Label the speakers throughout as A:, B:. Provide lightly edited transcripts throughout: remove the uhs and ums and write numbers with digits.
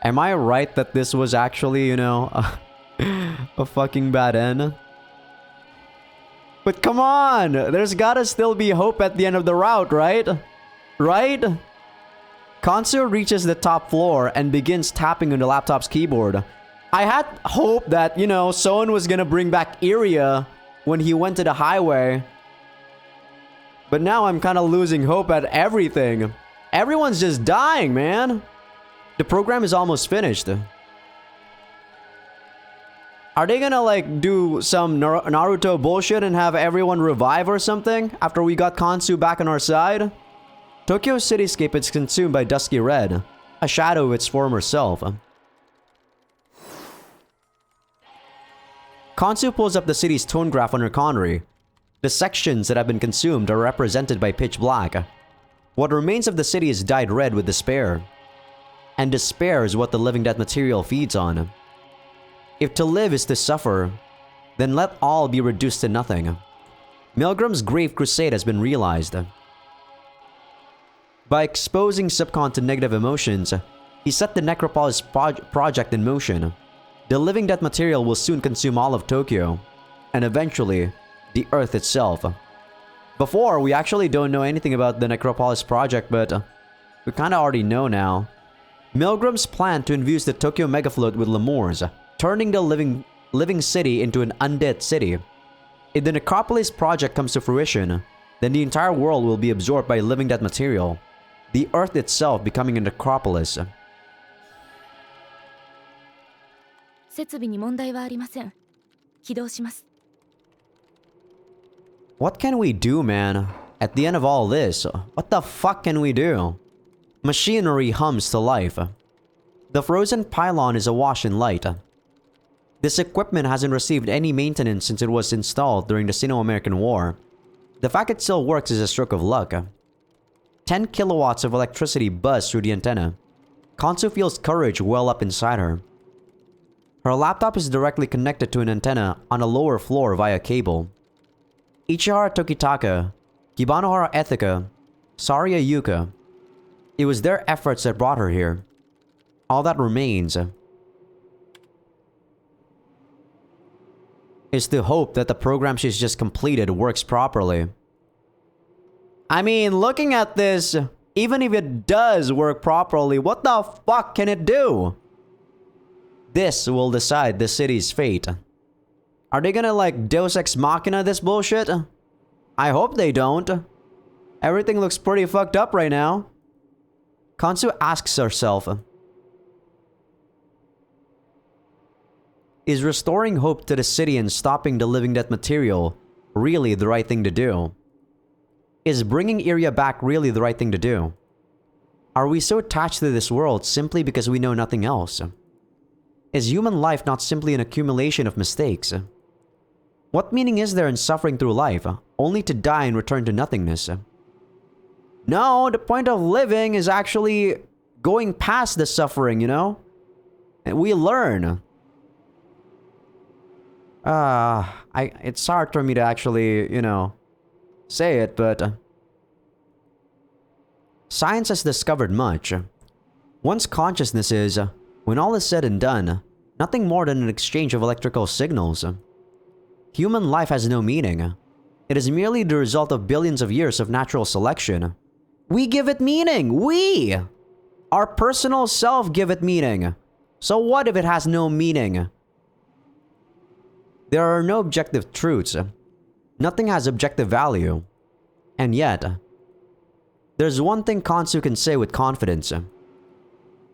A: Am I right that this was actually, you know, a fucking bad end? But come on! There's gotta still be hope at the end of the route, right? Right? Kansu reaches the top floor and begins tapping on the laptop's keyboard. I had hope that, you know, Son was gonna bring back Iria when he went to the highway. But now I'm kind of losing hope at everything. Everyone's just dying, man. The program is almost finished. Are they gonna like do some Naruto bullshit and have everyone revive or something after we got Kansu back on our side? Tokyo's cityscape is consumed by dusky red, a shadow of its former self. Kansu pulls up the city's tone graph on her Connery. The sections that have been consumed are represented by pitch black. What remains of the city is dyed red with despair. And despair is what the living death material feeds on. If to live is to suffer, then let all be reduced to nothing. Milgram's grave crusade has been realized. By exposing Subcon to negative emotions, he set the Necropolis project in motion. The living death material will soon consume all of Tokyo, and eventually, the Earth itself. Before, we actually don't know anything about the Necropolis project, but we kinda already know now. Milgram's plan to infuse the Tokyo megafloat with Lemurs, turning the living city into an undead city. If the Necropolis project comes to fruition, then the entire world will be absorbed by living death material, the Earth itself becoming a necropolis.
B: 設備に問題はありません。起動します。
A: What can we do, man? At the end of all this, what the fuck can we do? Machinery hums to life. The frozen pylon is awash in light. This equipment hasn't received any maintenance since it was installed during the Sino-American War. The fact it still works is a stroke of luck. 10 kilowatts of electricity buzz through the antenna. Kansu feels courage well up inside her. Her laptop is directly connected to an antenna on a lower floor via cable. Ichihara Tokitaka, Kibanohara Ethica, Saria Yuka. It was their efforts that brought her here. All that remains is to hope that the program she's just completed works properly. I mean, looking at this, even if it does work properly, what the fuck can it do? This will decide the city's fate. Are they gonna like Deus Ex Machina this bullshit? I hope they don't. Everything looks pretty fucked up right now. Kansu asks herself, is restoring hope to the city and stopping the living death material really the right thing to do? Is bringing Iria back really the right thing to do? Are we so attached to this world simply because we know nothing else? Is human life not simply an accumulation of mistakes? What meaning is there in suffering through life, only to die and return to nothingness? No, the point of living is actually going past the suffering, you know? And we learn. It's hard for me to actually, you know, say it, but science has discovered much. One's consciousness is, when all is said and done, nothing more than an exchange of electrical signals. Human life has no meaning. It is merely the result of billions of years of natural selection. We give it meaning! We! Our personal self give it meaning. So what if it has no meaning? There are no objective truths. Nothing has objective value. And yet, there's one thing Kansu can say with confidence.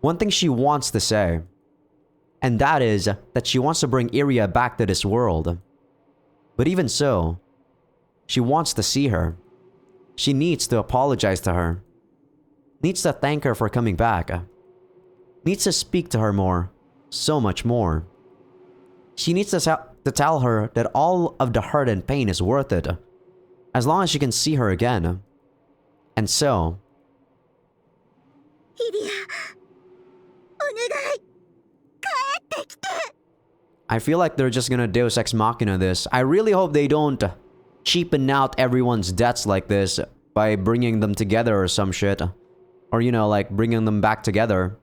A: One thing she wants to say. And that is that she wants to bring Iria back to this world. But even so, she wants to see her. She needs to apologize to her. Needs to thank her for coming back. Needs to speak to her more. So much more. She needs to tell her that all of the hurt and pain is worth it. As long as she can see her again. And so... I feel like they're just gonna Deus Ex Machina this. I really hope they don't cheapen out everyone's deaths like this by bringing them together or some shit. Or, you know, like bringing them back together.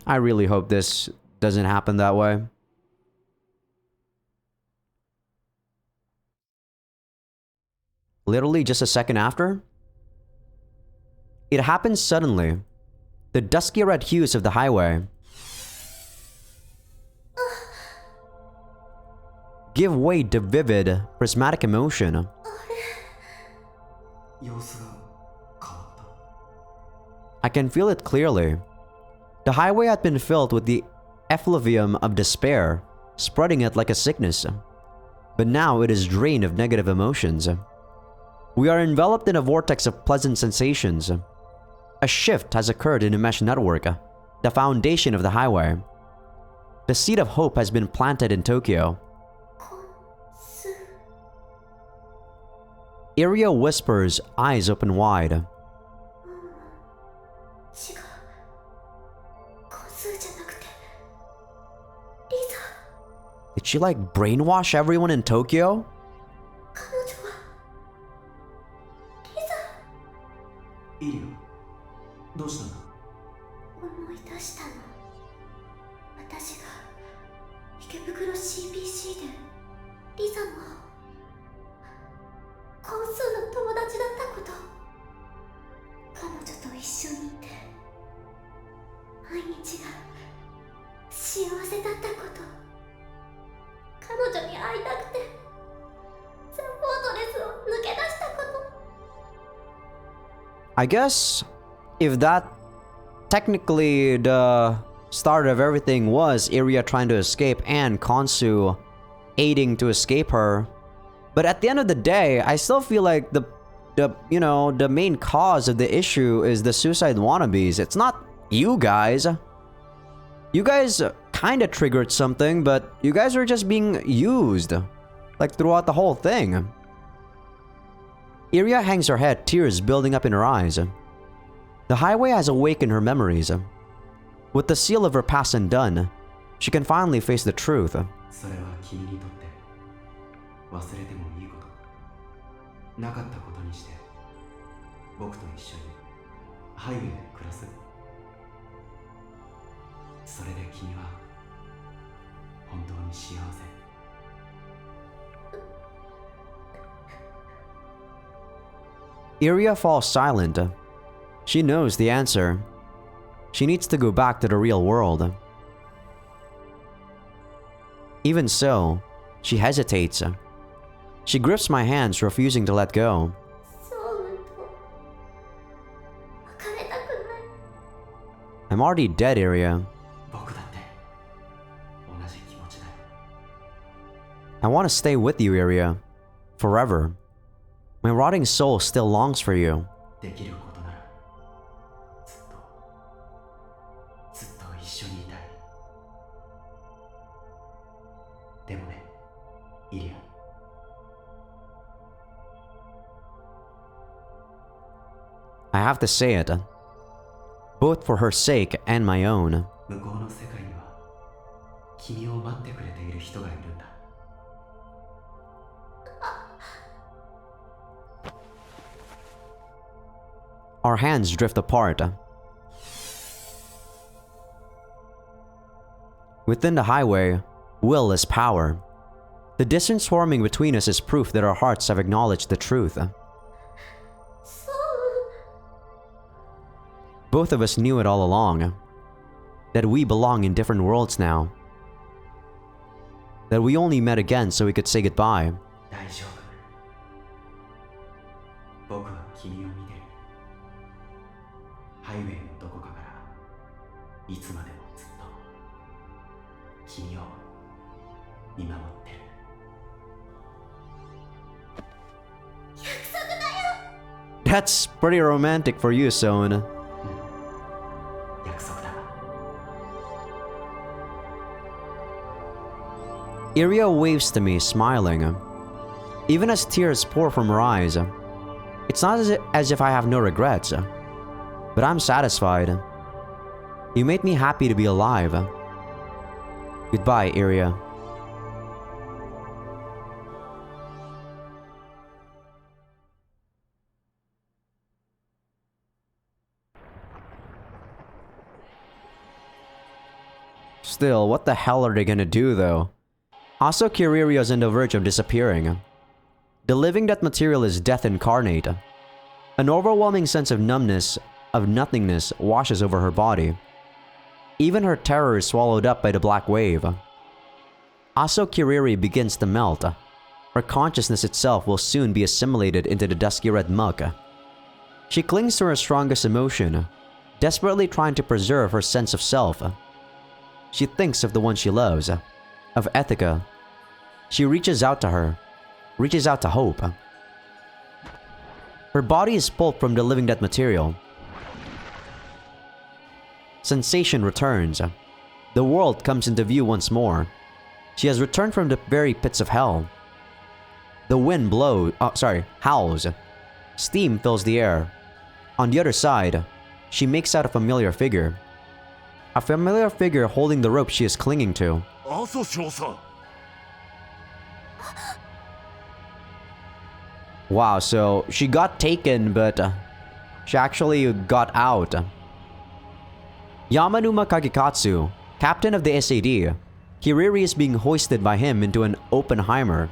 A: I really hope this doesn't happen that way. Literally just a second after? It happens suddenly. The dusky red hues of the highway give way to vivid, prismatic emotion. I can feel it clearly. The highway had been filled with the effluvium of despair, spreading it like a sickness. But now it is drained of negative emotions. We are enveloped in a vortex of pleasant sensations. A shift has occurred in the mesh network, the foundation of the highway. The seed of hope has been planted in Tokyo. Iria whispers, eyes open wide. Did she like brainwash everyone in Tokyo?
C: イリオ、どうしたの？
D: 思い出したの。私が池袋 CPC でリザもコンスーの友達だったこと。彼女と一緒にいて毎日が幸せだったこと。彼女に会いたくてザ・フォートレスを抜け出したこと。
A: I guess if that technically the start of everything was Iria trying to escape and Konsu aiding to escape her, but at the end of the day, I still feel like the main cause of the issue is the suicide wannabes. It's not you guys. You guys kind of triggered something, but you guys are just being used, like throughout the whole thing. Iria hangs her head, tears building up in her eyes. The highway has awakened her memories. With the seal of her past undone, she can finally face the truth.
C: それは君にとって忘れてもいいこと、なかったことにして、僕と一緒にハイウェイで暮らす。それで君は本当に幸せ。
A: Iria falls silent. She knows the answer. She needs to go back to the real world. Even so, she hesitates. She grips my hands, refusing to let go.
D: そうと別れたくない。
A: I'm already dead, Iria.
C: 僕だって同じ気持ちだよ。
A: I want to stay with you, Iria. Forever. My rotting soul still longs for you.
C: できることならずっと一緒にいたい。でもね、イリア。
A: I have to say it. Both for her sake and my own.
C: 向こうの世界には君を待ってくれている人がいるんだ。
A: Our hands drift apart. Within the highway, will is power. The distance forming between us is proof that our hearts have acknowledged the truth.
D: そう。
A: Both of us knew it all along. That we belong in different worlds now. That we only met again so we could say goodbye.
C: 大丈夫。僕は君を見てる。ハイウェイのどこかからいつまでもずっと君を見守ってる。
D: 約束だよ。
A: That's pretty romantic for you, Soen.
C: 約束だ。
A: Iria waves to me, smiling. Even as tears pour from her eyes, it's not as if I have no regrets. But I'm satisfied. You made me happy to be alive. Goodbye, Iria. Still, what the hell are they gonna do though? Also, Kiriri is on the verge of disappearing. The living death material is death incarnate. An overwhelming sense of numbness, of nothingness, washes over her body. Even her terror is swallowed up by the black wave. Also, Kiriri begins to melt. Her consciousness itself will soon be assimilated into the dusky red muck. She clings to her strongest emotion, desperately trying to preserve her sense of self. She thinks of the one she loves, of Ethica. She reaches out to her, reaches out to hope. Her body is pulped from the living death material. Sensation returns. The world comes into view once more. She has returned from the very pits of hell. The wind howls. Steam fills the air. On the other side, she makes out a familiar figure. A familiar figure holding the rope she is clinging to. Wow, so she got taken, but she actually got out. Yamanuma Kagekatsu, captain of the SAD. Kiriri is being hoisted by him into an Oppenheimer.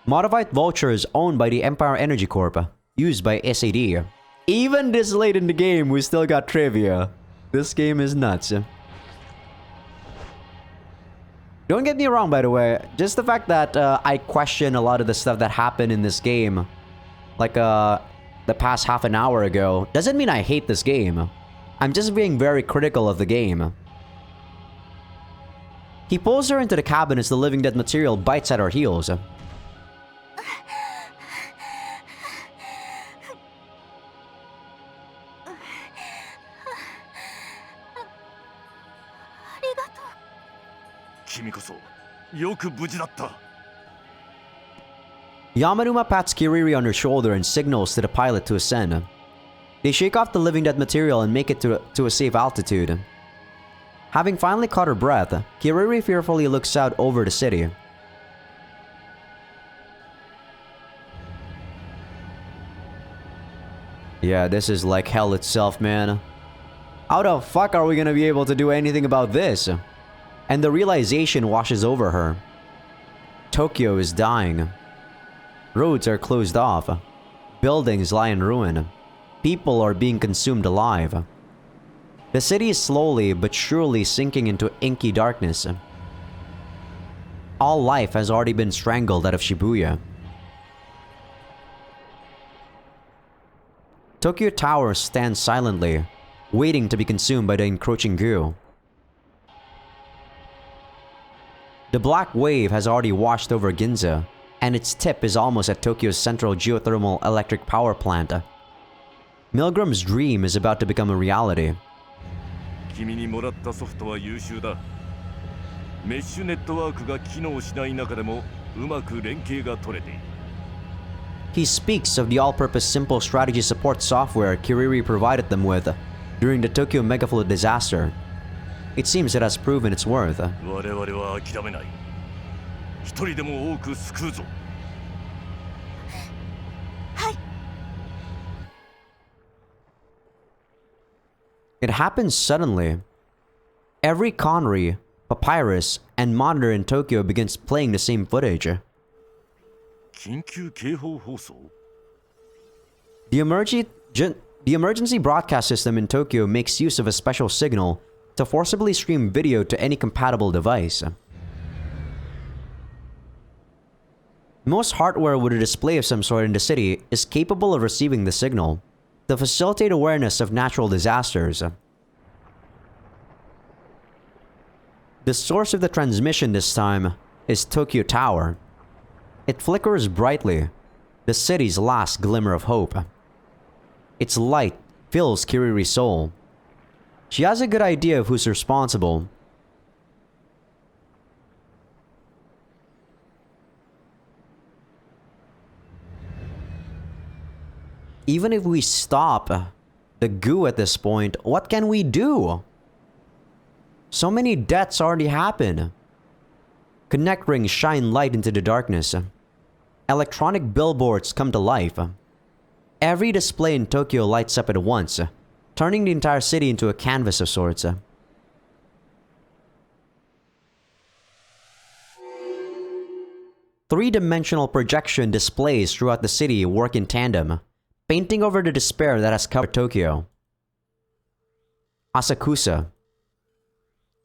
A: Modified Vulture is owned by the Empire Energy Corp, used by SAD. Even this late in the game, we still got trivia. This game is nuts. Don't get me wrong, by the way. Just the fact that I question a lot of the stuff that happened in this game, like the past half an hour ago, doesn't mean I hate this game. I'm just being very critical of the game. He pulls her into the cabin as the living dead material bites at her heels. Yamanuma pats Kiriri on her shoulder and signals to the pilot to ascend. They shake off the living dead material and make it to a safe altitude. Having finally caught her breath, Kiriri fearfully looks out over the city. Yeah, this is like hell itself, man. How the fuck are we gonna be able to do anything about this? And the realization washes over her. Tokyo is dying. Roads are closed off. Buildings lie in ruin. People are being consumed alive. The city is slowly but surely sinking into inky darkness. All life has already been strangled out of Shibuya. Tokyo Tower stands silently, waiting to be consumed by the encroaching goo. The black wave has already washed over Ginza, and its tip is almost at Tokyo's central geothermal electric power plant. Milgram's dream is about to become a reality. He speaks of the all-purpose simple strategy support software Kiriri provided them with during the Tokyo Megaflood disaster. It seems it has proven its worth. It happens suddenly. Every Conry, Papyrus, and monitor in Tokyo begins playing the same footage. The emergency broadcast system in Tokyo makes use of a special signal to forcibly stream video to any compatible device. Most hardware with a display of some sort in the city is capable of receiving the signal to facilitate awareness of natural disasters. The source of the transmission this time is Tokyo Tower. It flickers brightly, the city's last glimmer of hope. Its light fills Kiriri's soul. She has a good idea of who's responsible. Even if we stop the goo at this point, what can we do? So many deaths already happen. Connect rings shine light into the darkness. Electronic billboards come to life. Every display in Tokyo lights up at once, turning the entire city into a canvas of sorts. Three-dimensional projection displays throughout the city work in tandem, painting over the despair that has covered Tokyo. Asakusa,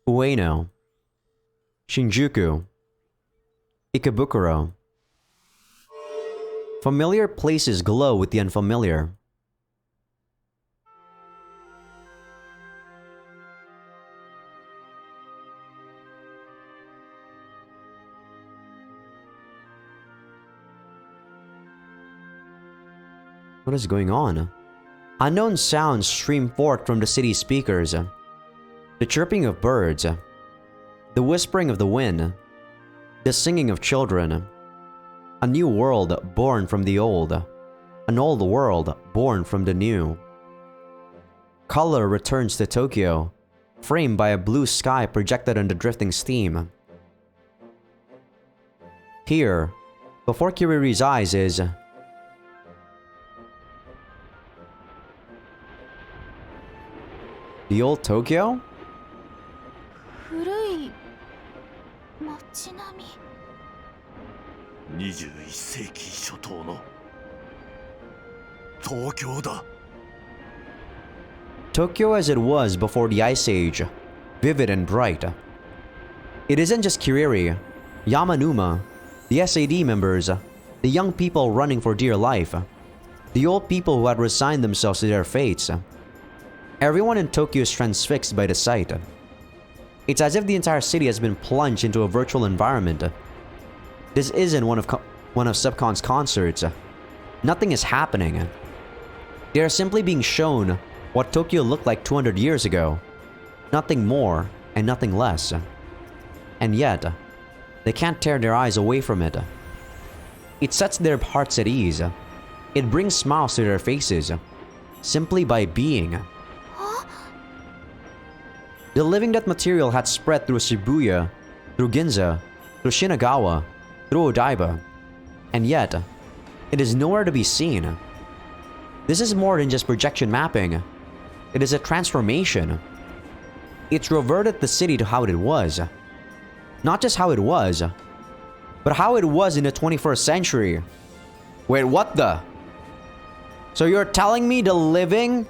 A: Ueno, Shinjuku, Ikebukuro. Familiar places glow with the unfamiliar. What is going on? Unknown sounds stream forth from the city's speakers. The chirping of birds, the whispering of the wind, the singing of children. A new world born from the old, an old world born from the new. Color returns to Tokyo, framed by a blue sky projected on the drifting steam. Here, before Kiriri's eyes is the old Tokyo?
B: 古い街並み。
E: 21世紀初頭の東京だ。
A: Tokyo as it was before the Ice Age, vivid and bright. It isn't just Kiriri, Yamanuma, the SAD members, the young people running for dear life, the old people who had resigned themselves to their fates. Everyone in Tokyo is transfixed by the sight. It's as if the entire city has been plunged into a virtual environment. This isn't one of Subcon's concerts. Nothing is happening. They are simply being shown what Tokyo looked like 200 years ago. Nothing more and nothing less. And yet, they can't tear their eyes away from it. It sets their hearts at ease. It brings smiles to their faces, simply by being. The living death material had spread through Shibuya, through Ginza, through Shinagawa, through Odaiba, and yet, it is nowhere to be seen. This is more than just projection mapping. It is a transformation. It's reverted the city to how it was. Not just how it was, but how it was in the 21st century. Wait, what the? So you're telling me the living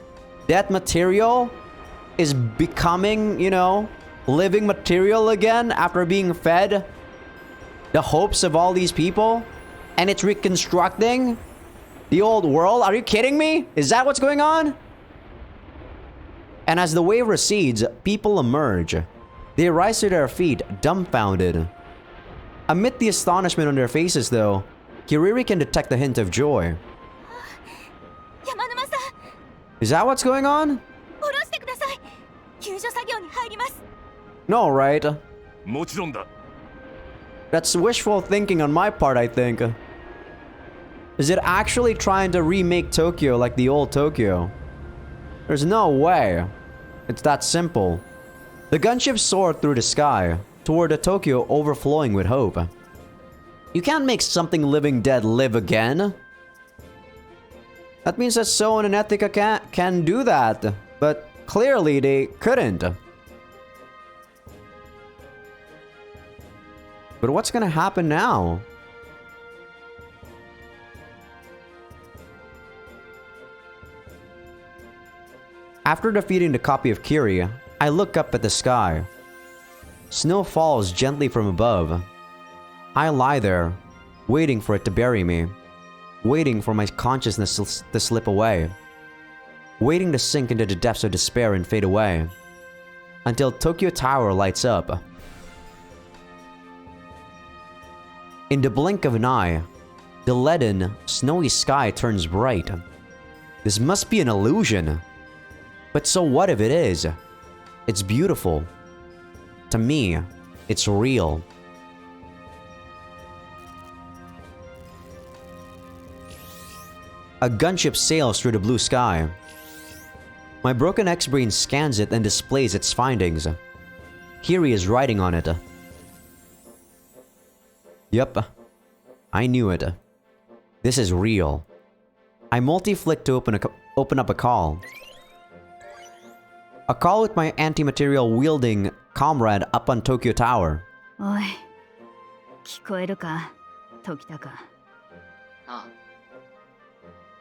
A: death material is becoming, living material again after being fed the hopes of all these people? And it's reconstructing the old world? Are you kidding me? Is that what's going on? And as the wave recedes, people emerge. They rise to their feet, dumbfounded. Amid the astonishment on their faces, though, Kiriri can detect a hint of joy. Is that what's going on? No, right?
E: もちろんだ。
A: That's wishful thinking on my part, I think. Is it actually trying to remake Tokyo like the old Tokyo? There's no way. It's that simple. The gunship soared through the sky, toward the Tokyo overflowing with hope. You can't make something living dead live again. That means that So and Etika can do that, but clearly they couldn't. But what's gonna happen now? After defeating the copy of Kiri, I look up at the sky. Snow falls gently from above. I lie there, waiting for it to bury me, waiting for my consciousness to slip away, waiting to sink into the depths of despair and fade away, until Tokyo Tower lights up. In the blink of an eye, the leaden, snowy sky turns bright. This must be an illusion. But so what if it is? It's beautiful. To me, it's real. A gunship sails through the blue sky. My broken X-brain scans it and displays its findings. Kiri is riding on it. Yup, I knew it. This is real. I multi-flick to open up a call. A call with my anti-material wielding comrade up on Tokyo Tower.
B: おい、聞こえるか。
F: 時高。
G: ああ、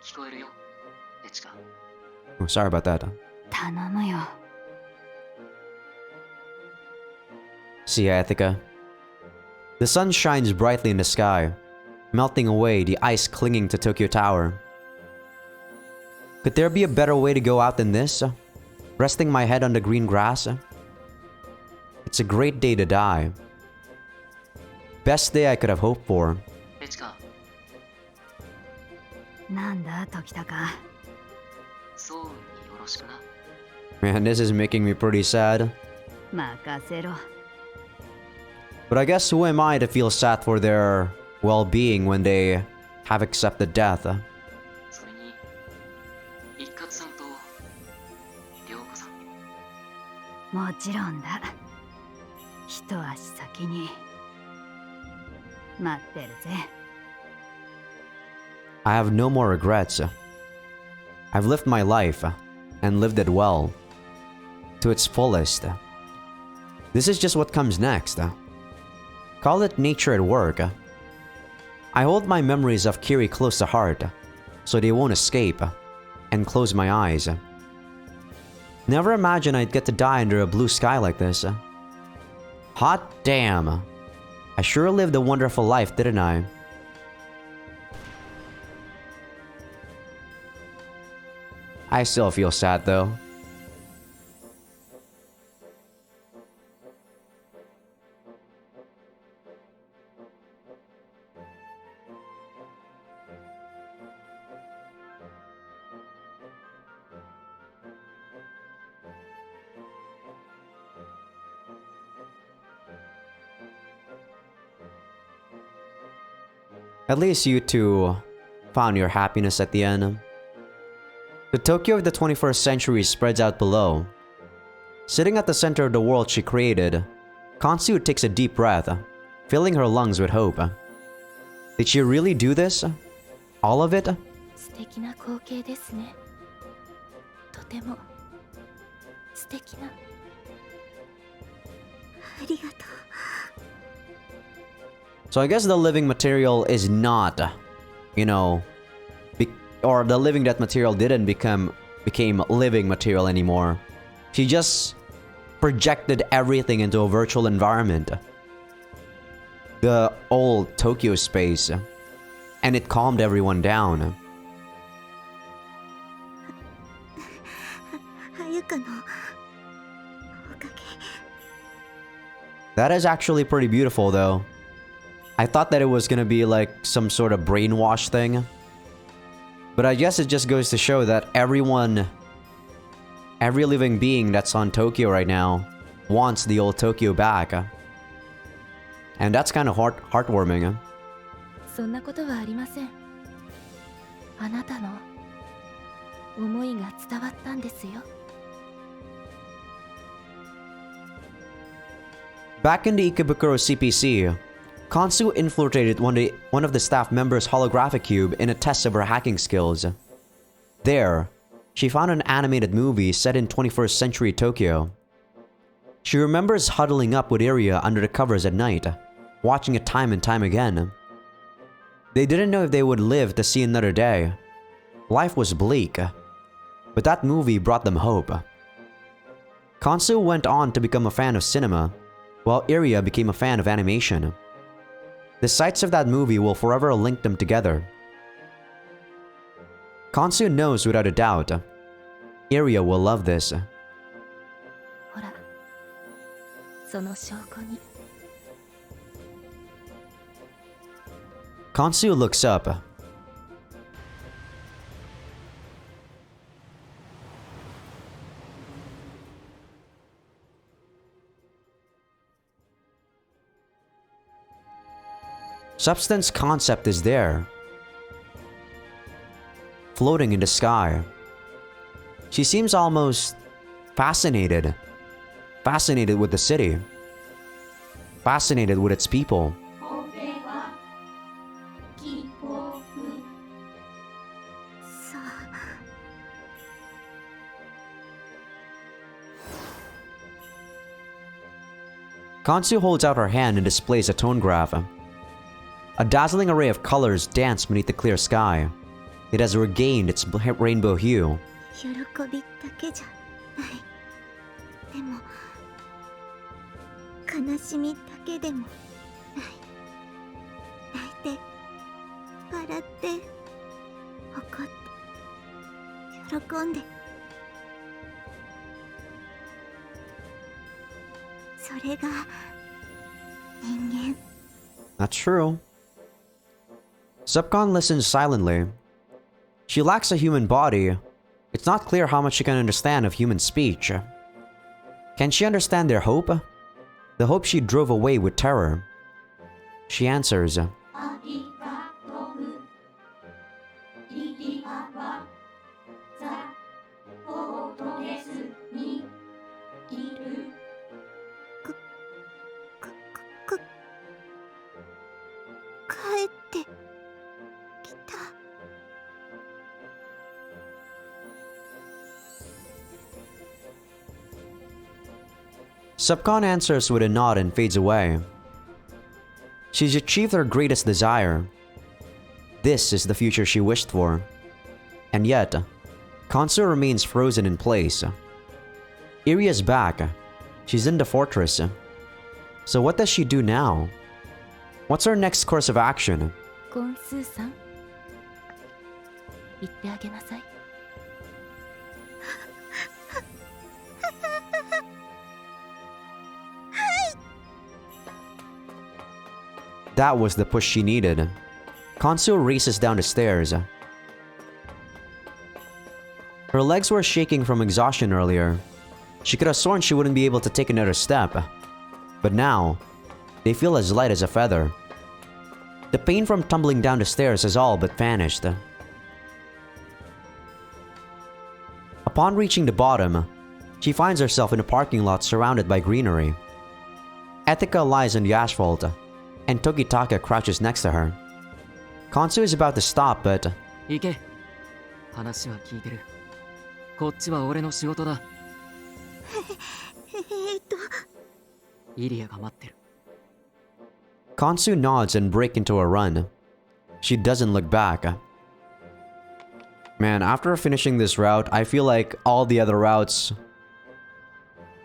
G: 聞こえるよ、エチカ。
A: Oh, sorry about that.
F: 頼むよ。
A: See ya, Ethica. The sun shines brightly in the sky, melting away the ice clinging to Tokyo Tower. Could there be a better way to go out than this? Resting my head on the green grass? It's a great day to die. Best day I could have hoped for.
G: エチカ、
F: なんだ時高。
G: ソウによろしくな。
A: Man, this is making me pretty sad.
F: 任せろ。
A: But I guess who am I to feel sad for their well-being when they have accepted death?
G: それに、一括さんと涼子さん。
F: もちろんだ。一足先に。待ってるぜ。
A: I have no more regrets. I've lived my life, and lived it well, to its fullest. This is just what comes next. Call it nature at work. I hold my memories of Kiri close to heart, so they won't escape, and close my eyes. Never imagined I'd get to die under a blue sky like this. Hot damn. I sure lived a wonderful life, didn't I? I still feel sad though. At least you two found your happiness at the end. The Tokyo of the 21st century spreads out below. Sitting at the center of the world she created, Kansu takes a deep breath, filling her lungs with hope. Did she really do this? All of it?
B: 素敵な光景ですね。とても素敵な。
D: ありがとう。
A: So I guess the living material is not, you know, or the living death material didn't became living material anymore. She just projected everything into a virtual environment. The old Tokyo space. And it calmed everyone down.
D: あゆかのおかげ。
A: That is actually pretty beautiful though. I thought that it was gonna be like some sort of brainwash thing. But I guess it just goes to show that every living being that's on Tokyo right now wants the old Tokyo back. And that's kind of heartwarming.
B: そんなことはありません。あなたの思いが伝わったんですよ。
A: Back in the Ikebukuro CPC, Kansu infiltrated one of the staff members' holographic cube in a test of her hacking skills. There, she found an animated movie set in 21st century Tokyo. She remembers huddling up with Iria under the covers at night, watching it time and time again. They didn't know if they would live to see another day. Life was bleak, but that movie brought them hope. Kansu went on to become a fan of cinema, while Iria became a fan of animation. The sights of that movie will forever link them together. Kansu knows without a doubt, Iria will love this.
B: ほら、その証拠に。
A: Kansu looks up. Substance concept is there, floating in the sky. She seems almost fascinated with the city, fascinated with its people.
D: これは希望。さあ。
A: Kansu holds out her hand and displays a tone graph. A dazzling array of colors dance beneath the clear sky. It has regained its rainbow hue.
D: 喜びだけじゃない。でも悲しみだけでもない。泣いて笑って怒って喜んで、それが人間。
A: That's true. Subcon listens silently. She lacks a human body. It's not clear how much she can understand of human speech. Can she understand their hope? The hope she drove away with terror. She answers. Subcon answers with a nod and fades away. She's achieved her greatest desire. This is the future she wished for. And yet, Kansu remains frozen in place. Iri is back. She's in the fortress. So what does she do now? What's her next course of action?
B: ゴンスーさん、言ってあげなさい。
A: That was the push she needed. Kansu races down the stairs. Her legs were shaking from exhaustion earlier. She could have sworn she wouldn't be able to take another step. But now, they feel as light as a feather. The pain from tumbling down the stairs has all but vanished. Upon reaching the bottom, she finds herself in a parking lot surrounded by greenery. Etika lies on the asphalt, and Togitaka crouches next to her. Kansu is about to stop, but
G: 行け。話は聞いてる。こっちは俺の仕事だ。イリアが待ってる。
A: Kansu nods and breaks into a run. She doesn't look back. Man, after finishing this route, I feel like all the other routes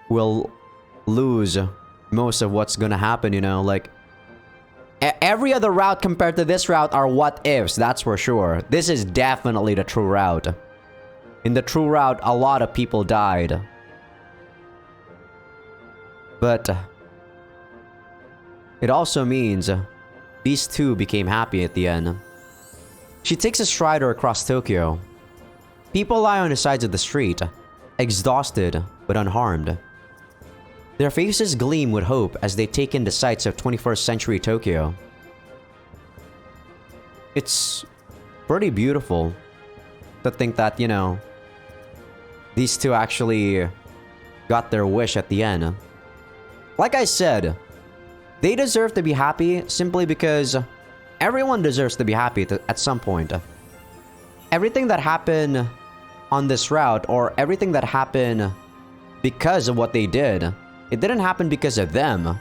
A: will lose most of what's gonna happen, you know? Like, every other route compared to this route are what-ifs, that's for sure. This is definitely the true route. In the true route, a lot of people died. But it also means these two became happy at the end. She takes a strider across Tokyo. People lie on the sides of the street, exhausted but unharmed. Their faces gleam with hope as they take in the sights of 21st century Tokyo. It's pretty beautiful to think that, you know, these two actually got their wish at the end. Like I said, they deserve to be happy simply because everyone deserves to be happy at some point. Everything that happened on this route, or everything that happened because of what they did, it didn't happen because of them.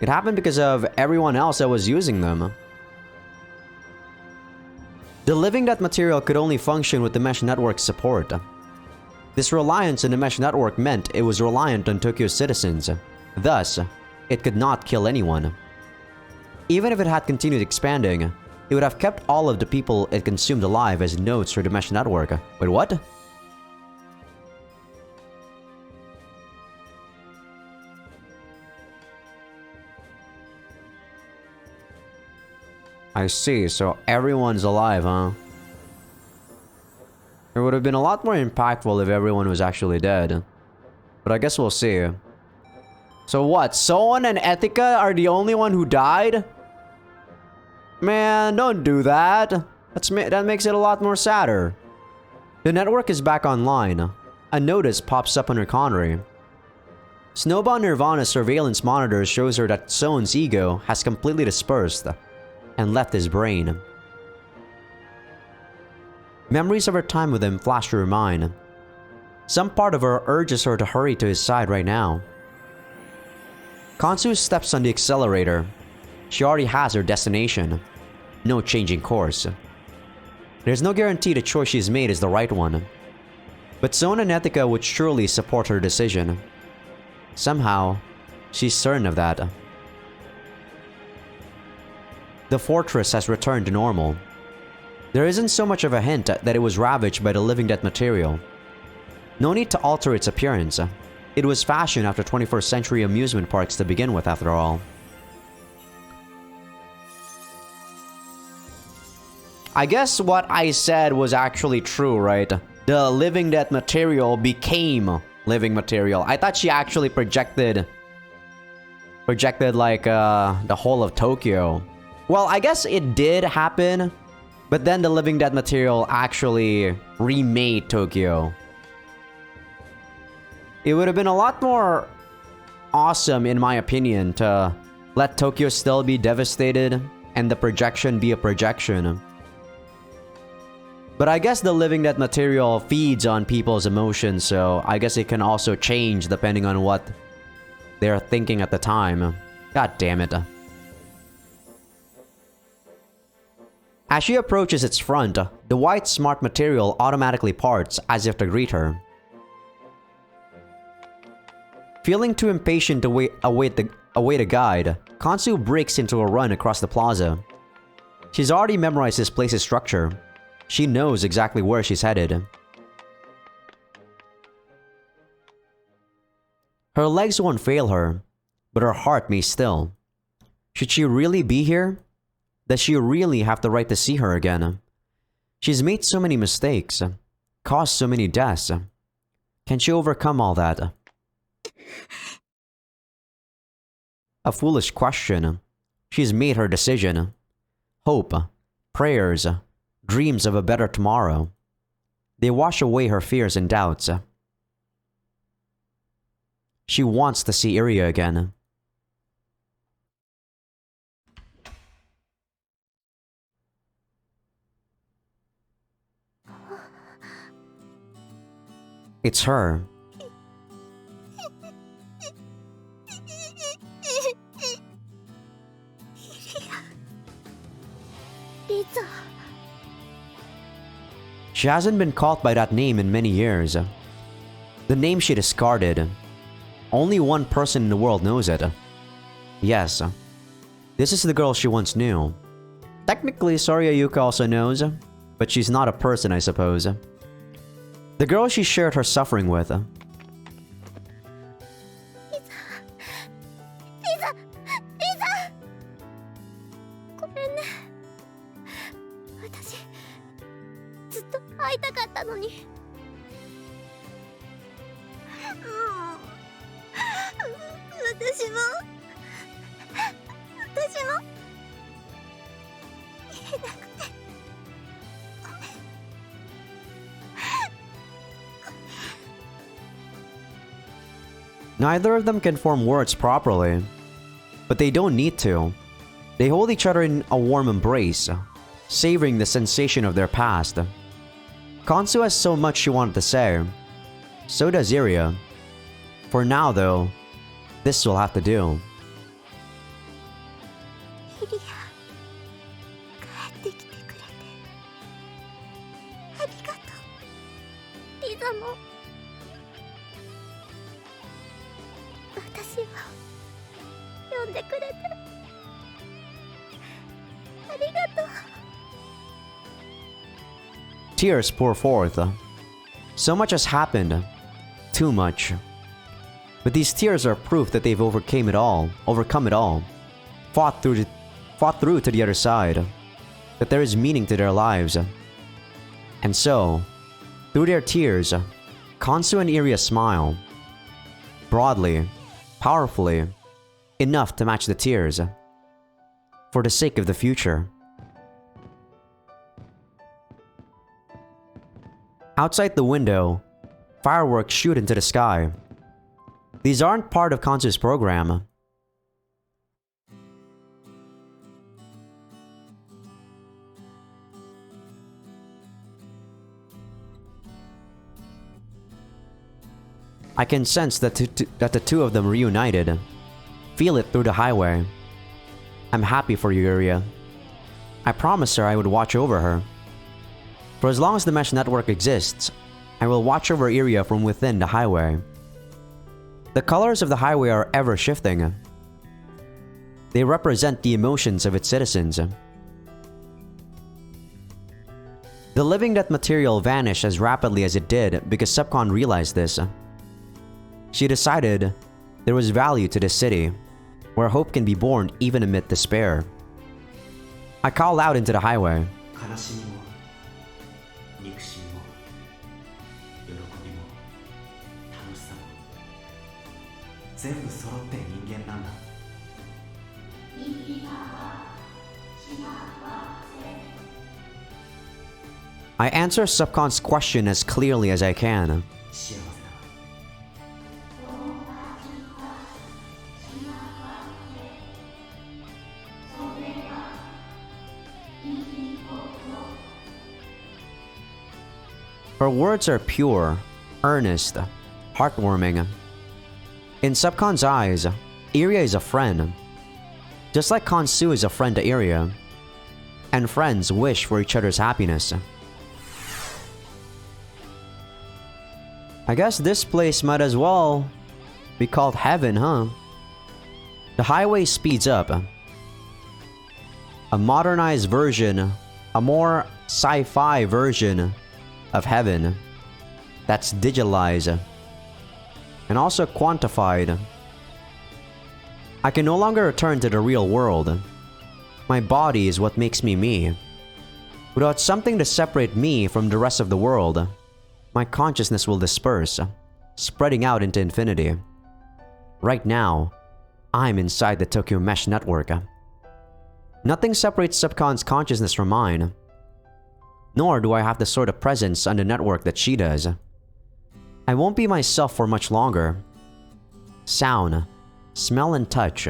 A: It happened because of everyone else that was using them. The living.dot material could only function with the mesh network's support. This reliance on the mesh network meant it was reliant on Tokyo's citizens. Thus, it could not kill anyone. Even if it had continued expanding, it would have kept all of the people it consumed alive as nodes for the mesh network. Wait, what? I see, so everyone's alive, huh? It would have been a lot more impactful if everyone was actually dead. But I guess we'll see. So what, Soan and Etika are the only one who died? Man, don't do that. That makes it a lot more sadder. The network is back online. A notice pops up on her Connery. Snowball Nirvana's surveillance monitor shows her that Soan's ego has completely dispersed and left his brain. Memories of her time with him flash through her mind. Some part of her urges her to hurry to his side right now. Kansu steps on the accelerator. She already has her destination. No changing course. There's no guarantee the choice she's made is the right one. But Zone and Etika would surely support her decision. Somehow, she's certain of that. The fortress has returned to normal. There isn't so much of a hint that it was ravaged by the living death material. No need to alter its appearance. It was fashioned after 21st century amusement parks to begin with, after all. I guess what I said was actually true, right? The living death material became living material. I thought she actually projected like the whole of Tokyo. Well, I guess it did happen, but then the living death material actually remade Tokyo. It would have been a lot more awesome, in my opinion, to let Tokyo still be devastated and the projection be a projection. But I guess the living death material feeds on people's emotions, so I guess it can also change depending on what they're thinking at the time. God damn it. As she approaches its front, the white smart material automatically parts as if to greet her. Feeling too impatient to await a guide, Kansu breaks into a run across the plaza. She's already memorized this place's structure. She knows exactly where she's headed. Her legs won't fail her, but her heart may still. Should she really be here? Does she really have the right to see her again? She's made so many mistakes, caused so many deaths. Can she overcome all that? A foolish question. She's made her decision. Hope, prayers, dreams of a better tomorrow. They wash away her fears and doubts. She wants to see Iria again. It's her. She hasn't been called by that name in many years. The name she discarded. Only one person in the world knows it. Yes, this is the girl she once knew. Technically, Sorayuka also knows, but she's not a person, I suppose. The girl she shared her suffering with. Neither of them can form words properly, but they don't need to. They hold each other in a warm embrace, savoring the sensation of their past. Kansu has so much she wanted to say. So does Iria. For now, though, this will have to do. Tears pour forth. So much has happened. Too much. But these tears are proof that they've overcome it all. Fought through to the other side. That there is meaning to their lives. And so, through their tears, Kansu and Iria smile. Broadly, powerfully, enough to match the tears. For the sake of the future. Outside the window, fireworks shoot into the sky. These aren't part of Kansu's program. I can sense that the two of them reunited. Feel it through the highway. I'm happy for you, Iria. I promised her I would watch over her. For as long as the mesh network exists, I will watch over Iria from within the highway. The colors of the highway are ever shifting. They represent the emotions of its citizens. The living death material vanished as rapidly as it did because Subcon realized this. She decided there was value to this city, where hope can be born even amid despair. I called out into the highway.
C: 悲しみも憎しみも喜びも楽しさも全部揃って人間なんだ。
A: I answer Subcon's question as clearly as I can.
C: 幸せだ。
A: Her words are pure, earnest, heartwarming. In Subcon's eyes, Iria is a friend. Just like Khonsu is a friend to Iria. And friends wish for each other's happiness. I guess this place might as well be called heaven, huh? The highway speeds up. A modernized version, a more sci-fi version of heaven that's digitalized and also quantified. I can no longer return to the real world. My body is what makes me me. Without something to separate me from the rest of the world, my consciousness will disperse, spreading out into infinity. Right now, I'm inside the Tokyo Mesh Network. Nothing separates Subcon's consciousness from mine. Nor do I have the sort of presence on the network that she does. I won't be myself for much longer. Sound, smell and touch,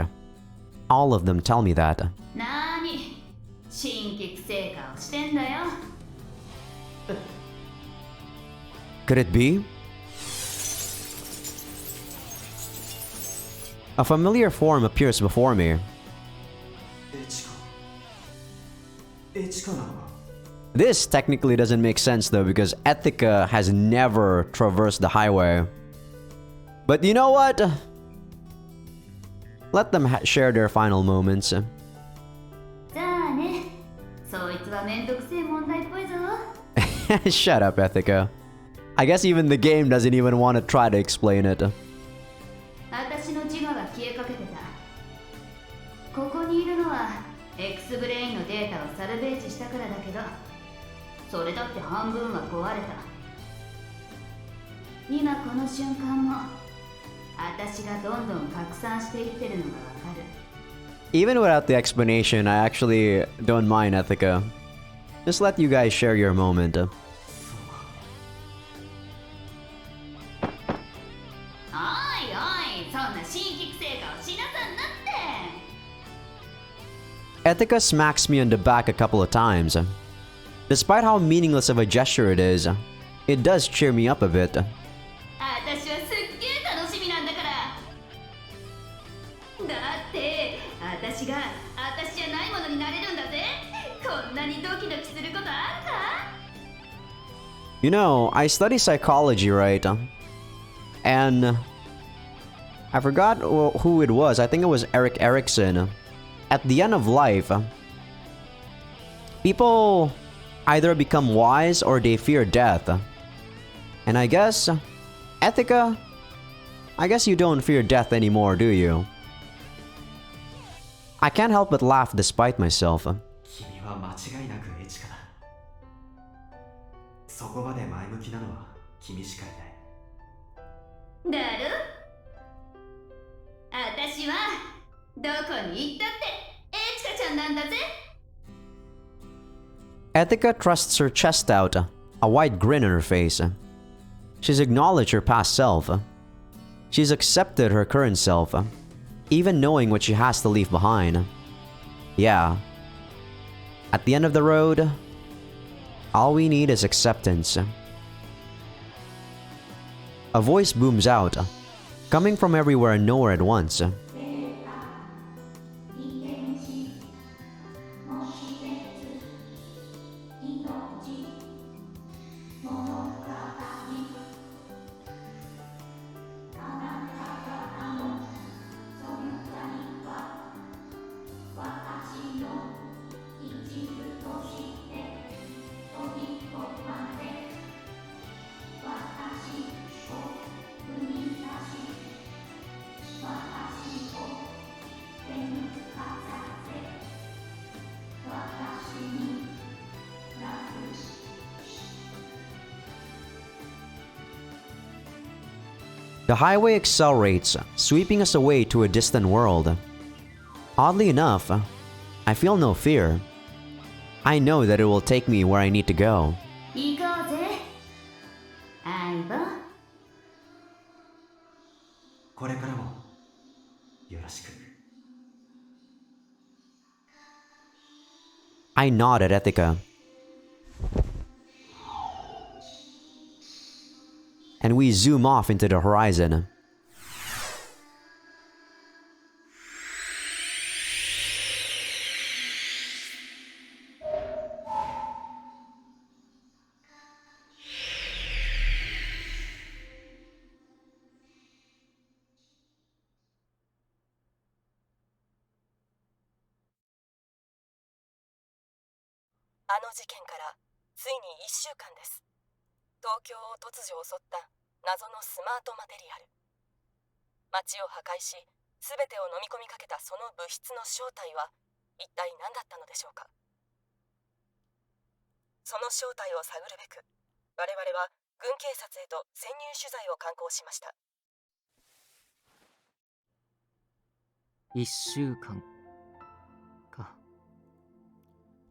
A: all of them tell me that.
F: なーに新規成果をしてんだよ。
A: Could it be? A familiar form appears before me.
C: エチカなのか。
A: This technically doesn't make sense though because Ethica has never traversed the highway. But you know what? Let them share their final moments.
F: じゃあね、そいつはめんどくせえ問題っぽいぞ。
A: Shut up, Ethica. I guess even the game doesn't even want to try to explain it.
F: 私の自我が消えかけてた。ここにいるのは X ブレインのデータをサルベージしたからだけど、それだって半分は壊れた。今この瞬間も私がどんどん拡散していってるのがわかる。
A: Even without the explanation, I actually don't mind, Ethica. Just let you guys share your moment.
F: おいおい、そんな新規成果をしなさんなって。
A: Ethica smacks me on the back a couple of times. Despite how meaningless of a gesture it is, it does cheer me up a bit.
F: 私はすっげえ楽しみなんだから。だって私が私じゃないものになれるんだぜ。こんなにドキドキすることあるか？
A: You know, I study psychology, right? And I forgot who it was. I think it was Eric Erickson. At the end of life, people either become wise or they fear death. And I guess, Ethica, I guess you don't fear death anymore, do you? I can't help but laugh despite myself.
C: 君は間違いなくエチカだ。そこまで前向きなのは君しかいない。
F: だろ？私はどこに行ったってエチカちゃんなんだぜ。
A: Ethica thrusts her chest out, a wide grin on her face. She's acknowledged her past self. She's accepted her current self, even knowing what she has to leave behind. Yeah. At the end of the road, all we need is acceptance. A voice booms out, coming from everywhere and nowhere at once. The highway accelerates, sweeping us away to a distant world. Oddly enough, I feel no fear. I know that it will take me where I need to go.
F: 行こうぜ相棒。
C: これからもよろしく。
A: I nod at Ethica. And we zoom off into the horizon.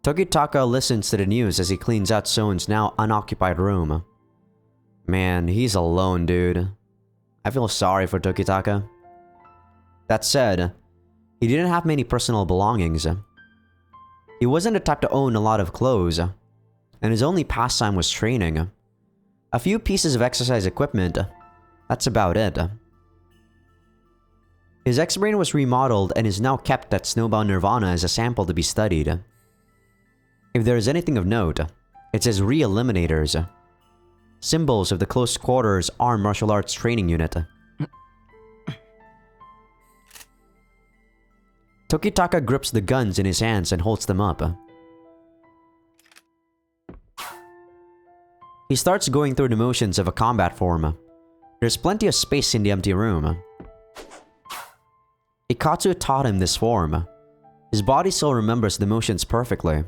A: Tokitaka listens to the news as he cleans out Soen's now unoccupied room. Man, he's alone, dude. I feel sorry for Tokitaka. That said, he didn't have many personal belongings. He wasn't the type to own a lot of clothes, and his only pastime was training. A few pieces of exercise equipment, that's about it. His X-Brain was remodeled and is now kept at Snowbound Nirvana as a sample to be studied. If there is anything of note, it's his re-eliminators. Symbols of the close quarters armed martial arts training unit. Tokitaka grips the guns in his hands and holds them up. He starts going through the motions of a combat form. There's plenty of space in the empty room. Ikatsu taught him this form. His body still remembers the motions perfectly.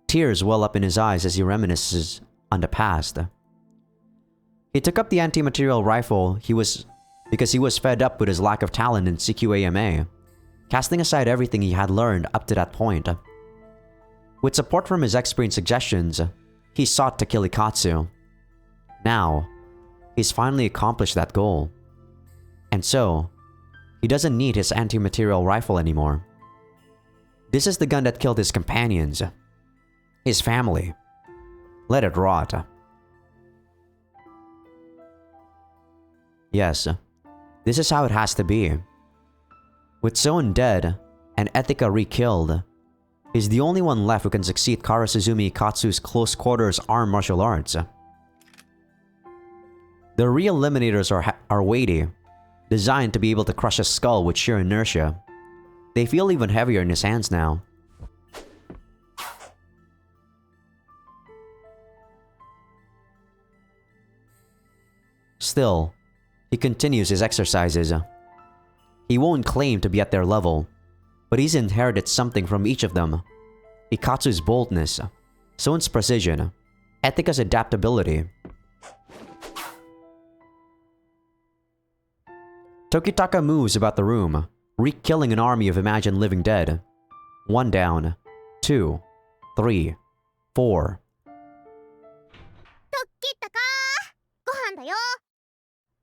A: Tears well up in his eyes as he reminisces on the past. He took up the anti-material rifle because he was fed up with his lack of talent in CQAMA, casting aside everything he had learned up to that point. With support from his X-Brain suggestions, he sought to kill Ikatsu. Now, he's finally accomplished that goal. And so, he doesn't need his anti-material rifle anymore. This is the gun that killed his companions. His family. Let it rot. Yes, this is how it has to be. With Soen dead, and Ethica re-killed, he's the only one left who can succeed Karasuzumi Ikatsu's close quarters armed martial arts. The re-eliminators are weighty, designed to be able to crush a skull with sheer inertia. They feel even heavier in his hands now. Still, he continues his exercises. He won't claim to be at their level, but he's inherited something from each of them. Ikatsu's boldness, Soen's precision, Ethica's adaptability. Tokitaka moves about the room, re-killing an army of imagined living dead. 1 down, 2, 3, 4.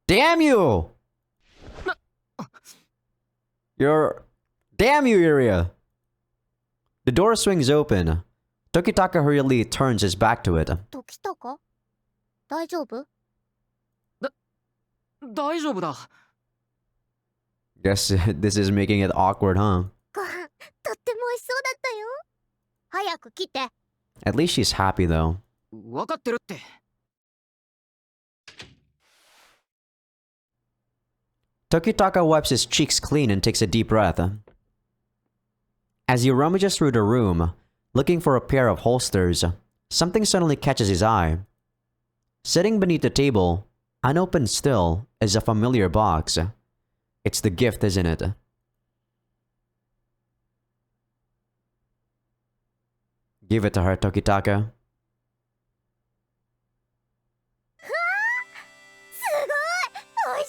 A: Damn you! Damn you, Iria! The door swings open. Tokitaka hurriedly turns his back to it.
B: 時高大丈夫？
G: 大丈夫だ。
A: Guess this is making it awkward, huh?
B: ご飯とっても美味しそうだったよ。早く来て。
A: At least she's happy though.
G: わかってるって。
A: Tokitaka wipes his cheeks clean and takes a deep breath. As he rummages through the room, looking for a pair of holsters, something suddenly catches his eye. Sitting beneath the table, unopened still, is a familiar box. It's the gift, isn't it? Give it to her, Tokitaka.
B: すごい美味し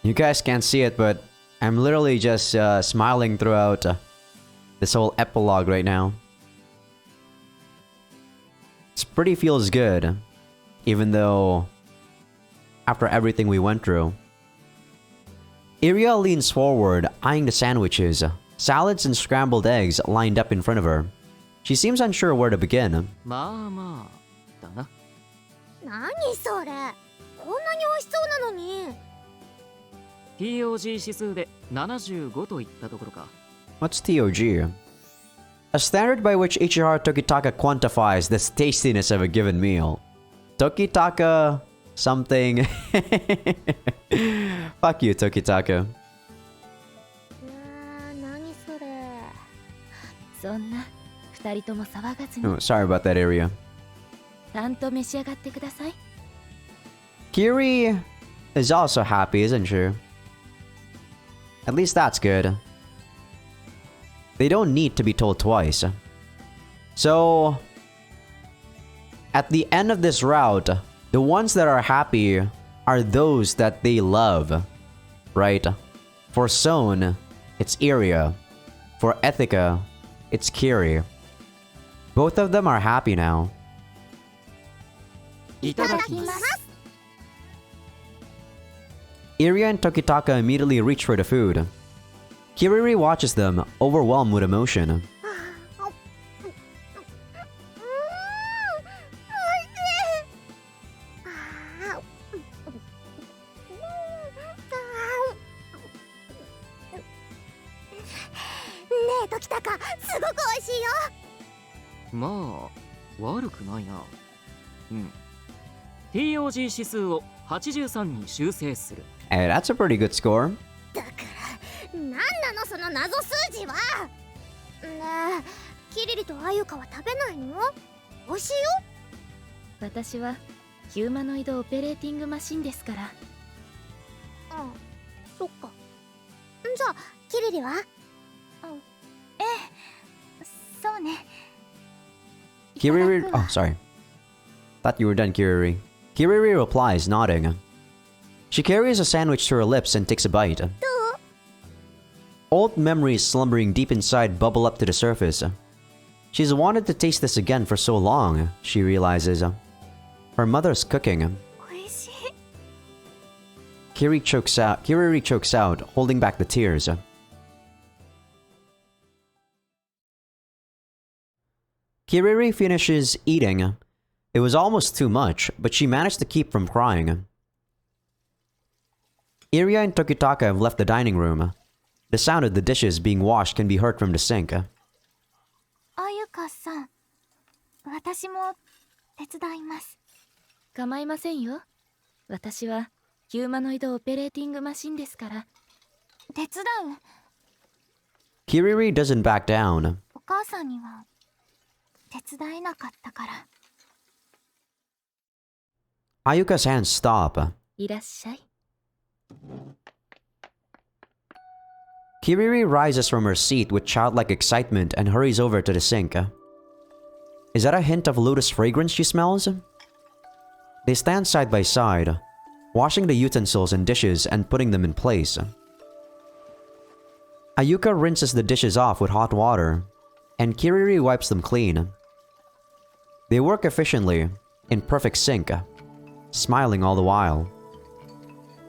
A: You guys can't see it, but I'm literally just smiling throughout this whole epilogue right now. It pretty feels good, even though after everything we went through. Iria leans forward, eyeing the sandwiches, salads and scrambled eggs lined up in front of her. She seems unsure where to begin.
G: まあまあだな。
D: 何それ、こんなに美味しそうなのに。
G: TOG 指数で75といったところか。
A: What's TOG? A standard by which Ichihara Tokitaka quantifies the tastiness of a given meal. Tokitaka something. Fuck you, Tokitaka.
D: 何それ。
B: そんな二人とも騒がずに
A: Oh, sorry about that area.
B: ちゃんと召し上がってください。
A: Kiri is also happy, isn't she? At least that's good. They don't need to be told twice. So, at the end of this route, the ones that are happy are those that they love, right? For Son, it's Iria. For Ethica, it's Kiri. Both of them are happy now.
G: いただきます。
A: Iria and Tokitaka immediately reach for the food. Kiriri watches them, overwhelmed with emotion.
D: Tokitaka, すごく美味しいよ。
G: まあ悪くないな。うん。TOG 指数を83に修正する。
A: Hey, that's a pretty good score.
D: だからなんなのその謎数字は。ねえ、キリリとアユカは食べないの？美味しいよ。
B: 私はヒューマノイドオペレーティングマシンですから。
D: うん、そっか。じゃあキリリは？ええ、そうね。
A: Kiriri... Oh, sorry. Thought you were done, Kiriri. Kiriri replies, nodding. She carries a sandwich to her lips and takes a bite. Old memories slumbering deep inside bubble up to the surface. She's wanted to taste this again for so long, she realizes. Her mother's cooking.
D: 美味しい。
A: Kiriri chokes out, holding back the tears. Kiriri finishes eating. It was almost too much, but she managed to keep from crying. Iria and Tokitaka have left the dining room. The sound of the dishes being washed can be heard from the sink.
D: あゆかさん、私も手伝います。
B: 構いませんよ。私はヒューマノイドオペレーティングマシンですから。
D: 手伝う。
A: Kiriri doesn't back down.
D: お母さんには手伝えなかったから。
A: Ayuka's hands stop.
B: いらっしゃい。
A: Kiriri rises from her seat with childlike excitement and hurries over to the sink. Is that a hint of lotus fragrance she smells? They stand side by side, washing the utensils and dishes and putting them in place. Ayuka rinses the dishes off with hot water, and Kiriri wipes them clean. They work efficiently, in perfect sync, smiling all the while.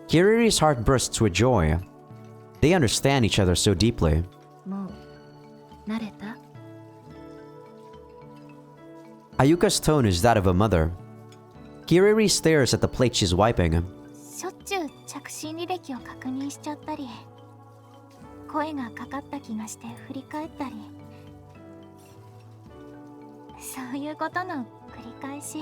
A: Kiriri's heart bursts with joy. They understand each other so deeply.
B: もう慣れた？
A: Ayuka's tone is that of a mother. Kiriri stares at the plate she's wiping.
D: しょっちゅう着信履歴を確認しちゃったり、声がかかった気がして振り返ったり、そういうことの繰り返し。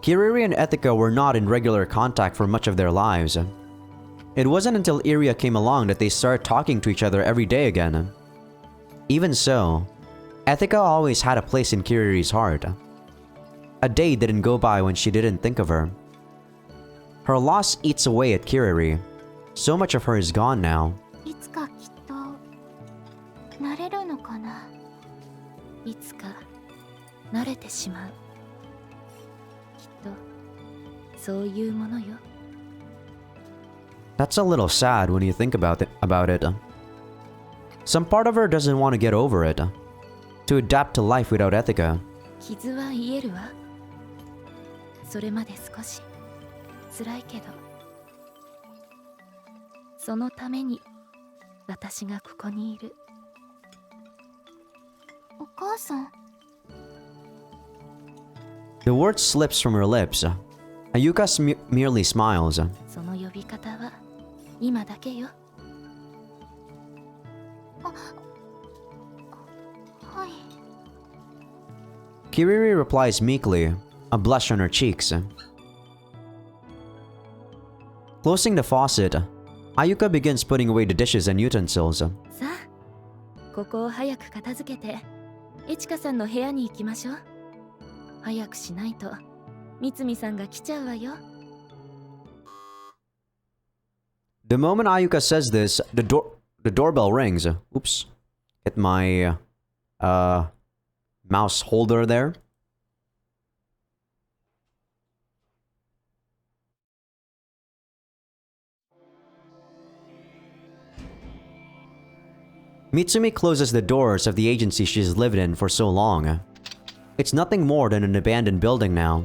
A: Kiriri and Ethica were not in regular contact for much of their lives. It wasn't until Iria came along that they started talking to each other every day again. Even so, Ethica always had a place in Kiriri's heart. A day didn't go by when she didn't think of her. Her loss eats away at Kiriri. So much of her is gone now.
D: いつかきっと慣れるのかな。
B: いつか慣れてしまう。きっとそういうものよ。
A: That's a little sad when you think about it. Some part of her doesn't want to get over it. To adapt to life without Ethica.
B: 傷は癒えるわ。それまで少し辛いけど、そのために私がここにいる。
D: お母さん。
A: The word slips from her lips. Ayuka merely smiles.
B: その呼び方は今だけよ。
D: はい。
A: Kiriri replies meekly, a blush on her cheeks. Closing the faucet, Ayuka begins putting away the dishes and utensils.
B: さあ、ここを早く片付けて、エチカさんの部屋に行きましょう。早くしないと、みつみさんが来ちゃうわよ。
A: The moment Ayuka says this, the doorbell rings. Oops. Hit my mouse holder there. Mitsumi closes the doors of the agency she's lived in for so long. It's nothing more than an abandoned building now.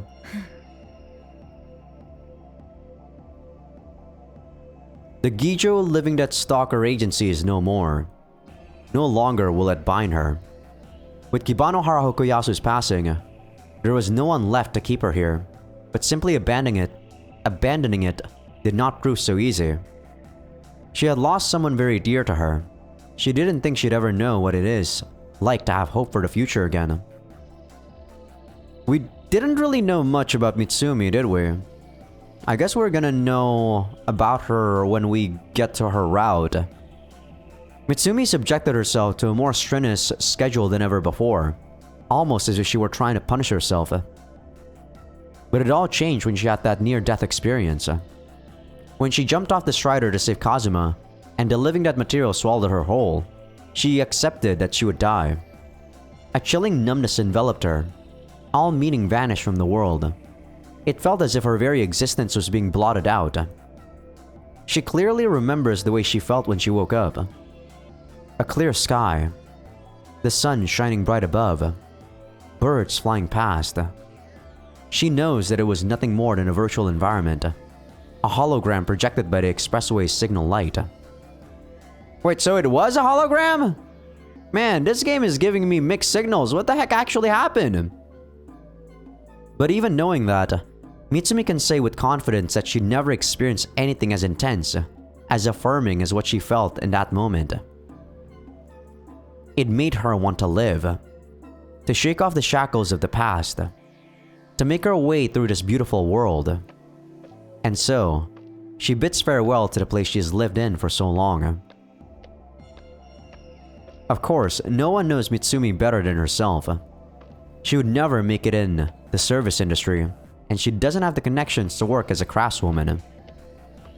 A: The Gijo Living Dead Stalker agency is no more. No longer will it bind her. With Kibanohara Hokuyasu's passing, there was no one left to keep her here, but simply abandoning it did not prove so easy. She had lost someone very dear to her. She didn't think she'd ever know what it is like to have hope for the future again. We didn't really know much about Mitsumi, did we? I guess we're gonna know about her when we get to her route. Mitsumi subjected herself to a more strenuous schedule than ever before, almost as if she were trying to punish herself. But it all changed when she had that near-death experience. When she jumped off the strider to save Kazuma, and the living dead material swallowed her whole, she accepted that she would die. A chilling numbness enveloped her. All meaning vanished from the world. It felt as if her very existence was being blotted out. She clearly remembers the way she felt when she woke up. A clear sky. The sun shining bright above. Birds flying past. She knows that it was nothing more than a virtual environment. A hologram projected by the expressway's signal light. Wait, so it was a hologram? Man, this game is giving me mixed signals. What the heck actually happened? But even knowing that, Mitsumi can say with confidence that she never experienced anything as intense, as affirming as what she felt in that moment. It made her want to live, to shake off the shackles of the past, to make her way through this beautiful world. And so, she bids farewell to the place she has lived in for so long. Of course, no one knows Mitsumi better than herself. She would never make it in the service industry, and she doesn't have the connections to work as a craftswoman.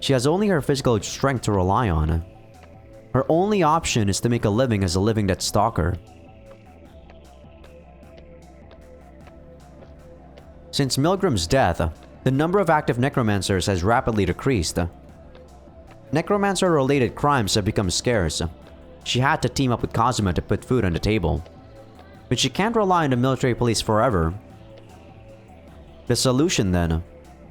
A: She has only her physical strength to rely on. Her only option is to make a living as a living dead stalker. Since Milgram's death, the number of active necromancers has rapidly decreased. Necromancer-related crimes have become scarce. She had to team up with Kazuma to put food on the table. But she can't rely on the military police forever. The solution then?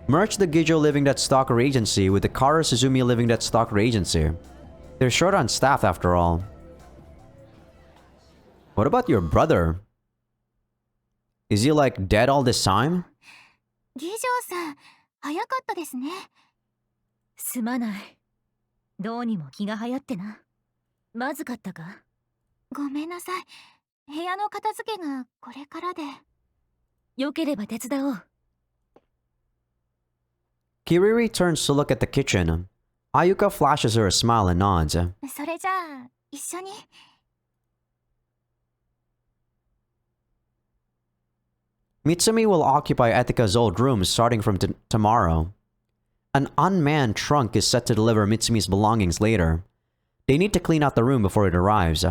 A: Merge the Gijo Living Dead Stalker Agency with the Kara Suzumi Living Dead Stalker Agency. They're short on staff after all. What about your brother? Is he like dead all this time?
D: ギジョーさん、早かったですね。
B: すまない。どうにも気が流行ってな。まずかったか？
D: ごめんなさい。部屋の片付けがこれからで。
B: よければ手伝おう。
A: Kiriri turns to look at the kitchen. Ayuka flashes her a smile and nods.
D: それじゃあ、一緒に。
A: Mitsumi will occupy Etika's old room starting from tomorrow. An unmanned trunk is set to deliver Mitsumi's belongings later. They need to clean out the room before it arrives.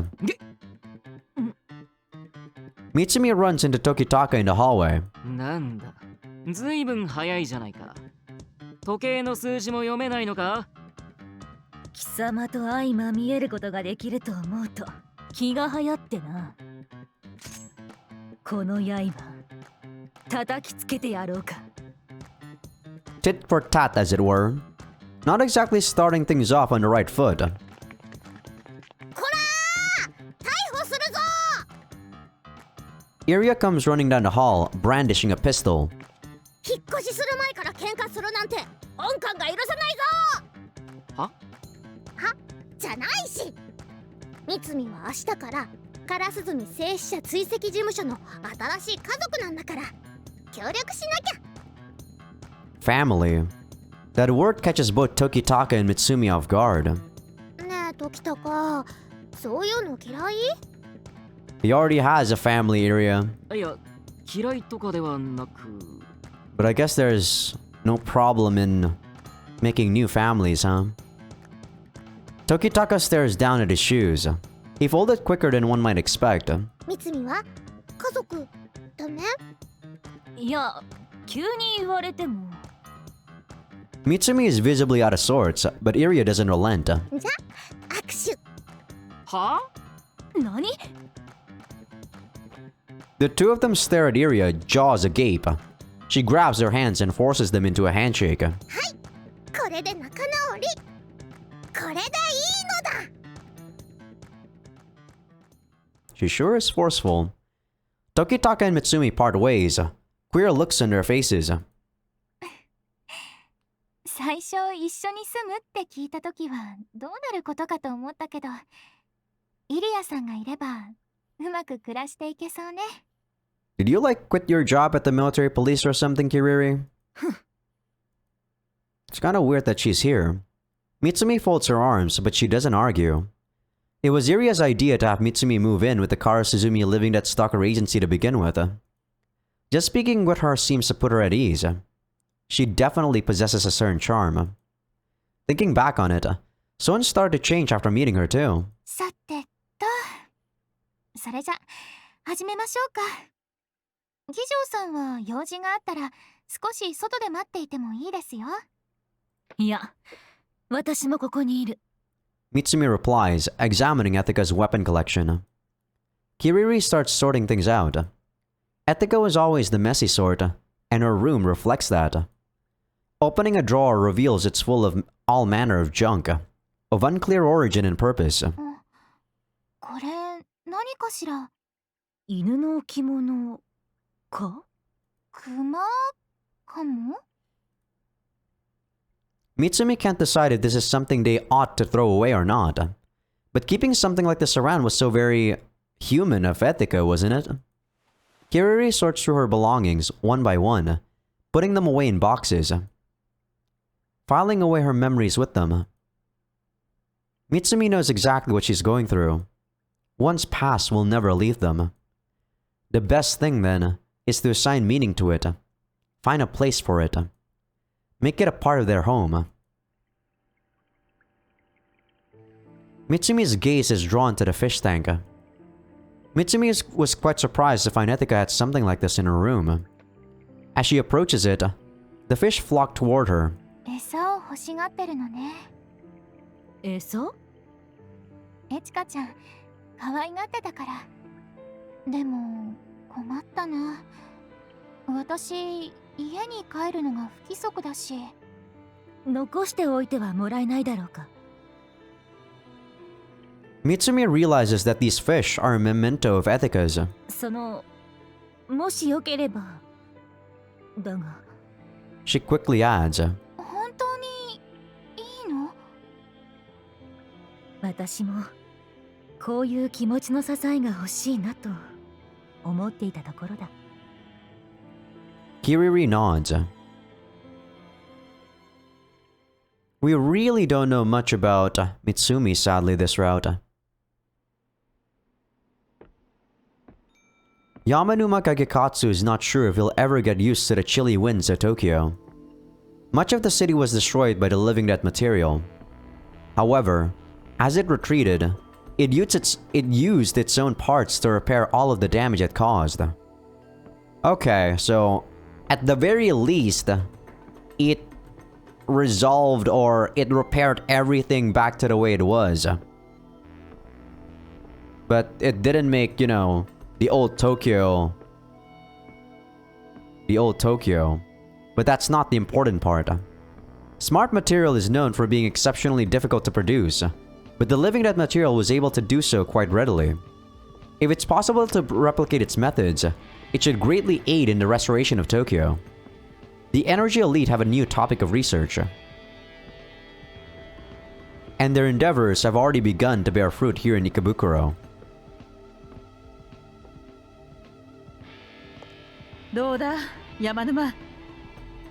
A: Mitsumi runs into Tokitaka in the hallway.
G: なんだ、ずいぶん早いじゃないか。時計の数字も読めないのか？
B: 貴様と相まみえることができると思うと気が流行ってな。この刃叩きつけてやろうか。
A: Tit for tat, as it were. Not exactly starting things off on the right foot.
D: こらー、逮捕するぞ。
A: Iria comes running down the hall, brandishing a pistol.
D: 引っ越しする前から喧嘩するなんて本官が許さないぞ。
G: は？
D: は？じゃないし。三海は明日から烏住静止者追跡事務所の新しい家族なんだから協力しなきゃ。
A: Family. That word catches both Tokitaka and Mitsumi off guard.
D: ねえ時高、そういうの嫌い？
A: He already has a family, Iria.
G: いや、嫌いとかではなく。
A: But I guess there's no problem in making new families, huh? Tokitaka stares down at his shoes. He folded quicker than one might expect.
D: 三海は家族だね。
B: いや、急に言われても。
A: Mitsumi is visibly out of sorts, but Iria doesn't relent.
D: じゃ握手。
G: は？
B: 何？
A: The two of them stare at Iria, jaws agape. She grabs their hands and forces them into a handshake.
D: これで仲直り。これでいいのだ。
A: She sure is forceful. Tokitaka and Mitsumi part ways. Queer looks on their faces.
B: 最初一緒に住むって聞いたときはどうなることかと思ったけど、イリアさんがいればうまく暮らしていけそうね。
A: Did you like quit your job at the military police or something, Kiriri? It's kinda weird that she's here. Mitsumi folds her arms, but she doesn't argue. It was Iria's idea to have Mitsumi move in with the Kara Suzumi living that stalker agency to begin with. Just speaking with her seems to put her at ease. She definitely possesses a certain charm. Thinking back on it, Son started to change after meeting her too.
B: さてと、それじゃ始めましょうか。議長さんは用事があったら少し外で待っていてもいいですよ。いや、私もここにいる。
A: Mitsumi replies, examining Etika's weapon collection. Kiriri starts sorting things out. Etika is always the messy sort, and her room reflects that. Opening a drawer reveals it's full of all manner of junk, of unclear origin and purpose.
B: これ何かしら。犬の置物か？熊かも？
A: Mitsumi can't decide if this is something they ought to throw away or not. But keeping something like this around was so very human of Etika, wasn't it? Kiriri sorts through her belongings one by one, putting them away in boxes, filing away her memories with them. Mitsumi knows exactly what she's going through. One's past will never leave them. The best thing, then, is to assign meaning to it, find a place for it, make it a part of their home. Mitsumi's gaze is drawn to the fish tank. Mitsumi was quite surprised to find Etika had something like this in her room. As she approaches it, the fish flock toward her.
B: 餌を欲しがってるのね。餌？エチカちゃん、可愛がってたから。でも、困ったな。私、家に帰るのが不規則だし。残しておいてはもらえないだろうか。
A: Mitsumi realizes that these fish are a memento of Etika's.
B: その、もしよければ。だが。
A: She quickly adds,
B: 本当にいいの？私もこういう気持ちの支えが欲しいなと思っていたところだ。
A: Kiriri nods. We really don't know much about Mitsumi, sadly, this route. Yamanuma Kagekatsu is not sure if he'll ever get used to the chilly winds of Tokyo. Much of the city was destroyed by the Living Death material. However, as it retreated, it used its own parts to repair all of the damage it caused. Okay, so at the very least, it resolved or it repaired everything back to the way it was. But it didn't make, you know, the old Tokyo. But that's not the important part. Smart material is known for being exceptionally difficult to produce, but the living dead material was able to do so quite readily. If it's possible to replicate its methods, it should greatly aid in the restoration of Tokyo. The Energy Elite have a new topic of research, and their endeavors have already begun to bear fruit here in Ikebukuro.
H: どうだ山沼。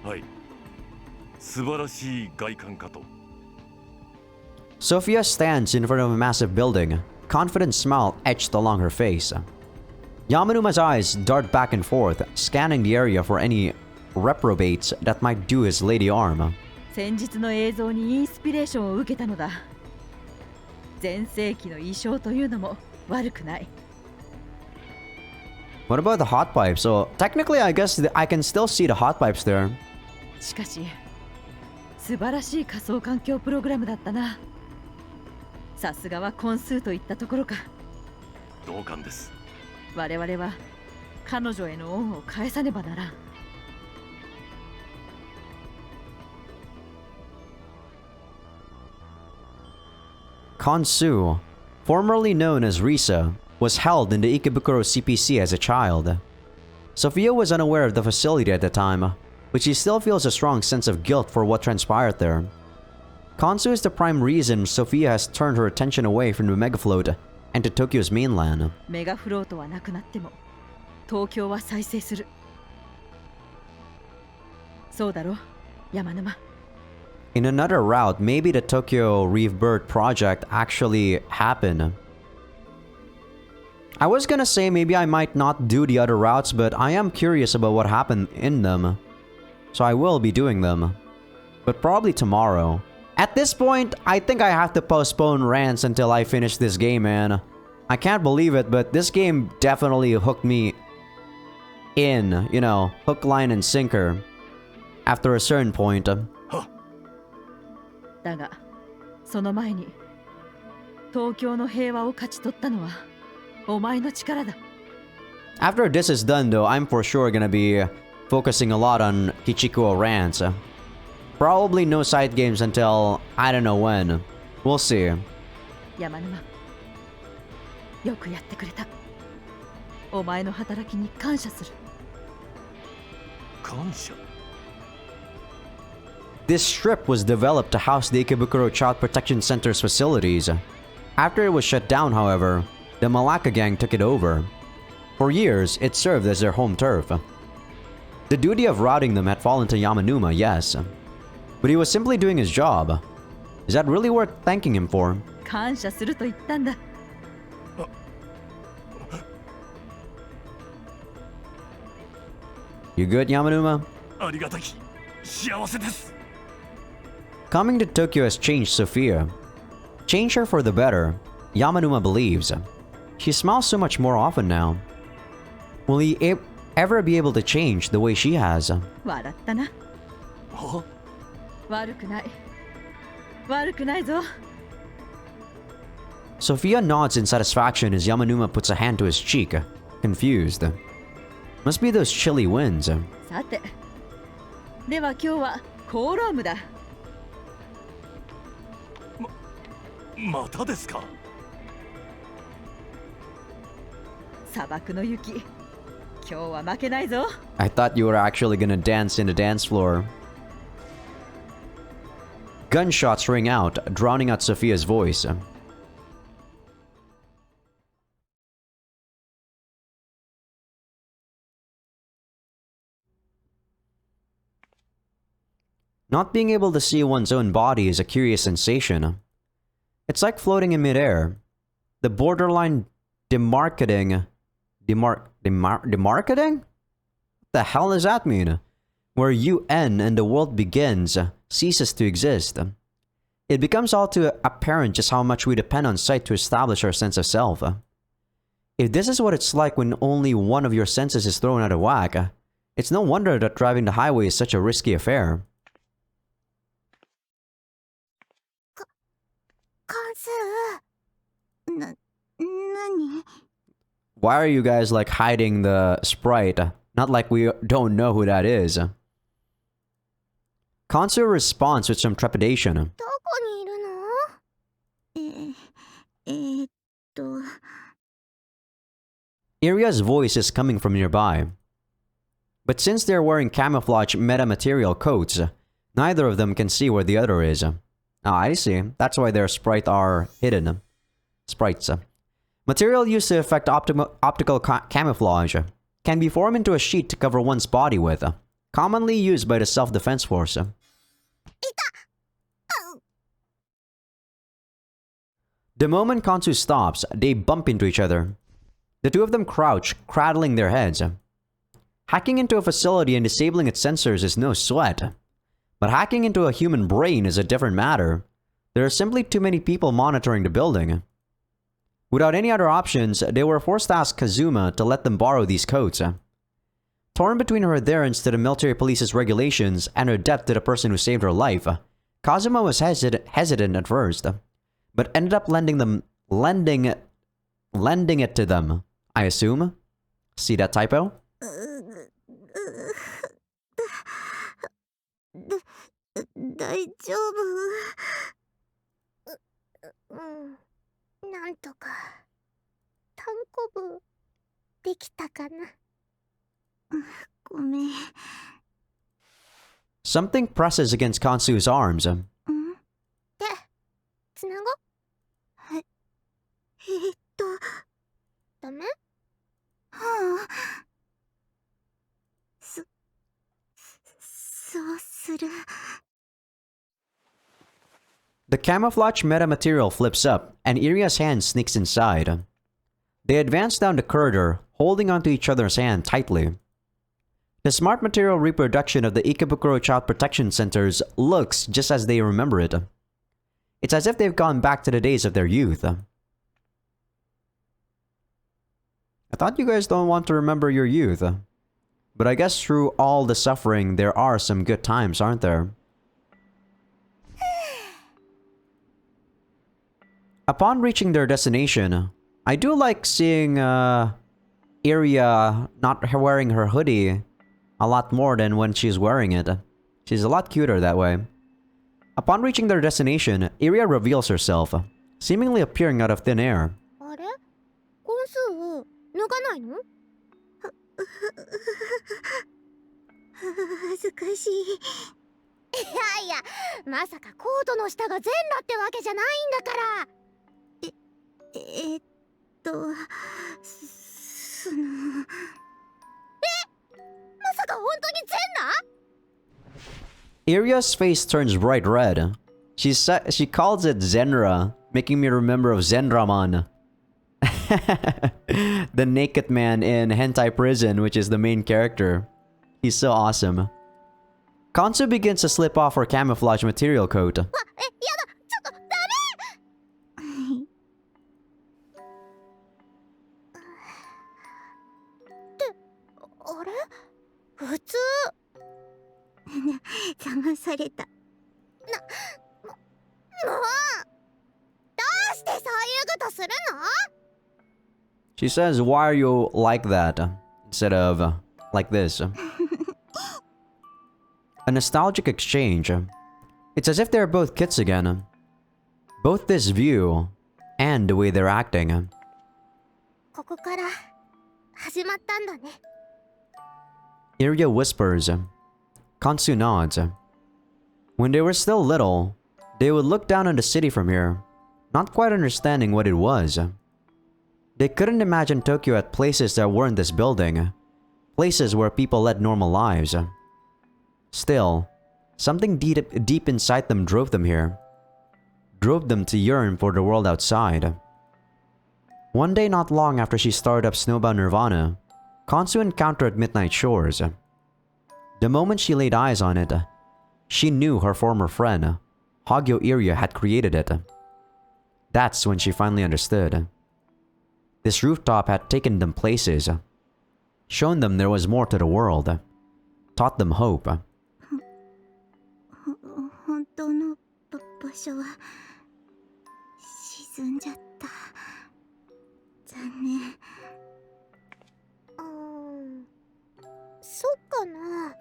E: はい。素晴らしい外観かと。
A: Sophia stands in front of a massive building, confident smile etched along her face. Yamanuma's eyes dart back and forth, scanning the area for any reprobates that might do his lady arm.
H: 先日の映像にインスピレーションを受けたのだ。前世紀の衣装というのも悪くない。
A: What about the hot pipes? So technically I guess I can still see the hot pipes there.
H: しかし素晴らしい仮想環境プログラムだったな。さすがはコンスーといったところか。
E: 同感です。
H: 我々は彼女への恩を返さねばならん。
A: Konsu, formerly known as Risa, was held in the Ikebukuro CPC as a child. Sophia was unaware of the facility at the time, but she still feels a strong sense of guilt for what transpired there. Konsu is the prime reason Sophia has turned her attention away from the Megafloat and to Tokyo's mainland.
H: メガフロートはなくなっても東京は再生する。そうだろ、山沼。
A: In another route, maybe the Tokyo Rebirth project actually happened. I was gonna say maybe I might not do the other routes, but I am curious about what happened in them. So I will be doing them. But probably tomorrow. At this point, I think I have to postpone rants until I finish this game, man. I can't believe it, but this game definitely hooked me in, you know, hook, line, and sinker. After a certain point.
H: だが、その前に東京の平和を勝ち取ったのはお前の力だ。
A: After this is done, though, I'm for sure gonna be focusing a lot on Kichikuo rants. Probably no side games until I don't know when. We'll see.
H: 山沼、よくやってくれた。お前の働きに感謝する。
E: 感謝。
A: This strip was developed to house the Ikebukuro Child Protection Center's facilities. After it was shut down, however, the Malacca gang took it over. For years, it served as their home turf. The duty of routing them had fallen to Yamanuma, yes. But he was simply doing his job. Is that really worth thanking him for?
H: 感謝すると言ったんだ。
A: You good, Yamanuma?
E: ありがたき幸せです。
A: Coming to Tokyo has changed Sophia. Changed her for the better, Yamanuma believes. She smiles so much more often now. Will he ever be able to change the way she has?
H: 笑ったな。悪くない。悪くないぞ。
A: Sophia nods in satisfaction as Yamanuma puts a hand to his cheek, confused. Must be those chilly winds.
H: さて、では今日はコーロームだ。
E: またですか。
H: 砂漠の雪、今日は負けないぞ。
A: I thought you were actually gonna dance in the dance floor. Gunshots ring out, drowning out Sophia's voice. Not being able to see one's own body is a curious sensation. It's like floating in midair. The borderline demarketing... Demarketing? What the hell does that mean? Where you end and the world begins, ceases to exist. It becomes all too apparent just how much we depend on sight to establish our sense of self. If this is what it's like when only one of your senses is thrown out of whack, it's no wonder that driving the highway is such a risky affair.
D: な、何
A: Why are you guys like hiding the sprite? Not like we don't know who that is. Kansu responds with some trepidation.
D: どこにいるの
A: Iria's voice is coming from nearby. But since they're wearing camouflage metamaterial coats, neither of them can see where the other is. Ah, I see. That's why their sprites are hidden. Sprites. Material used to affect optical camouflage can be formed into a sheet to cover one's body with, commonly used by the self-defense force. The moment Kansu stops, they bump into each other. The two of them crouch, cradling their heads. Hacking into a facility and disabling its sensors is no sweat. But hacking into a human brain is a different matter. There are simply too many people monitoring the building. Without any other options, they were forced to ask Kazuma to let them borrow these coats. Torn between her adherence to the military police's regulations and her debt to the person who saved her life, Kazuma was hesitant at first, but ended up lending it to them, I assume. See that typo?
D: 大丈夫なんとか単行部できたかなごめん
A: Something presses against Kansu's arms.
D: でつなごはいダメはあそうする
A: The camouflage metamaterial flips up, and Iria's hand sneaks inside. They advance down the corridor, holding onto each other's hand tightly. The smart material reproduction of the Ikebukuro Child Protection Centers looks just as they remember it. It's as if they've gone back to the days of their youth. I thought you guys don't want to remember your youth. But I guess through all the suffering, there are some good times, aren't there? Upon reaching their destination, I do like seeing Iria not wearing her hoodie a lot more than when she's wearing it. She's a lot cuter that way. Upon reaching their destination, Iria reveals herself, seemingly appearing out of thin air.
D: あれコンスー脱がないの恥ずかしいいやまさかコートの下が全裸ってわけじゃないんだからそのまさか本当に全裸
A: Iria's face turns bright red. She calls it Zenra, making me remember of Zenraman. The naked man in Hentai Prison, which is the main character. He's so awesome. Kansu begins to slip off her camouflage material coat.
D: やだちょっとダメってあれ普通騙されたもうどうしてそういうことするの
A: She says, "Why are you like that?" instead of like this. A nostalgic exchange. It's as if they're both kids again. Both this view and the way they're acting.
D: ここから始まったんだね
A: Iria whispers. Kansu nods. When they were still little, they would look down on the city from here, not quite understanding what it was. They couldn't imagine Tokyo at places that weren't this building, places where people led normal lives. Still, something deep inside them drove them here, drove them to yearn for the world outside. One day not long after she started up Snowbound Nirvana, Kansu encountered Midnight Shores. The moment she laid eyes on it, she knew her former friend, Hagyo Iria, had created it. That's when she finally understood. This rooftop had taken them places, shown them there was more to the world, taught them hope.
D: 本当の場所は知済んじゃった。残念。そっかな。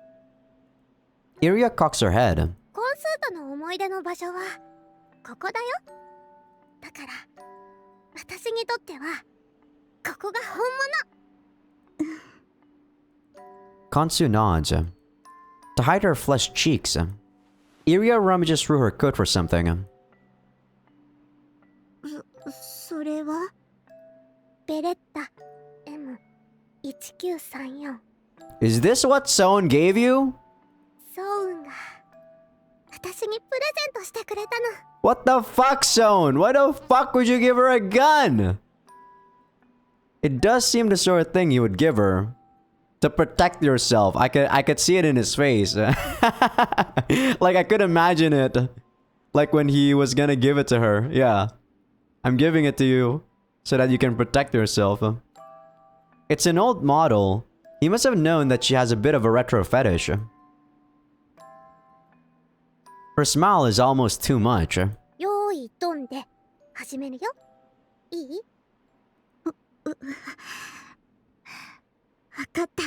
A: Iria cocks her head.
D: コンスートの思い出の場所はここだよ。だから私にとってはここが本物。
A: Kansu nods. To hide her flushed cheeks, Iria rummages through her coat for something.
D: それはベレッタ M1934。
A: Is this what Soen gave you?
D: ソウンが私にプレゼントしてくれたの。
A: What the fuck, Soen? Why the fuck would you give her a gun? It does seem the sort of thing you would give her. To protect yourself. I could see it in his face. Like, I could imagine it. Like when he was gonna give it to her. Yeah. I'm giving it to you so that you can protect yourself. It's an old model. He must have known that she has a bit of a retro fetish. Her smile is almost too much.
D: 用意ドンで始めるよ。いい？わかった。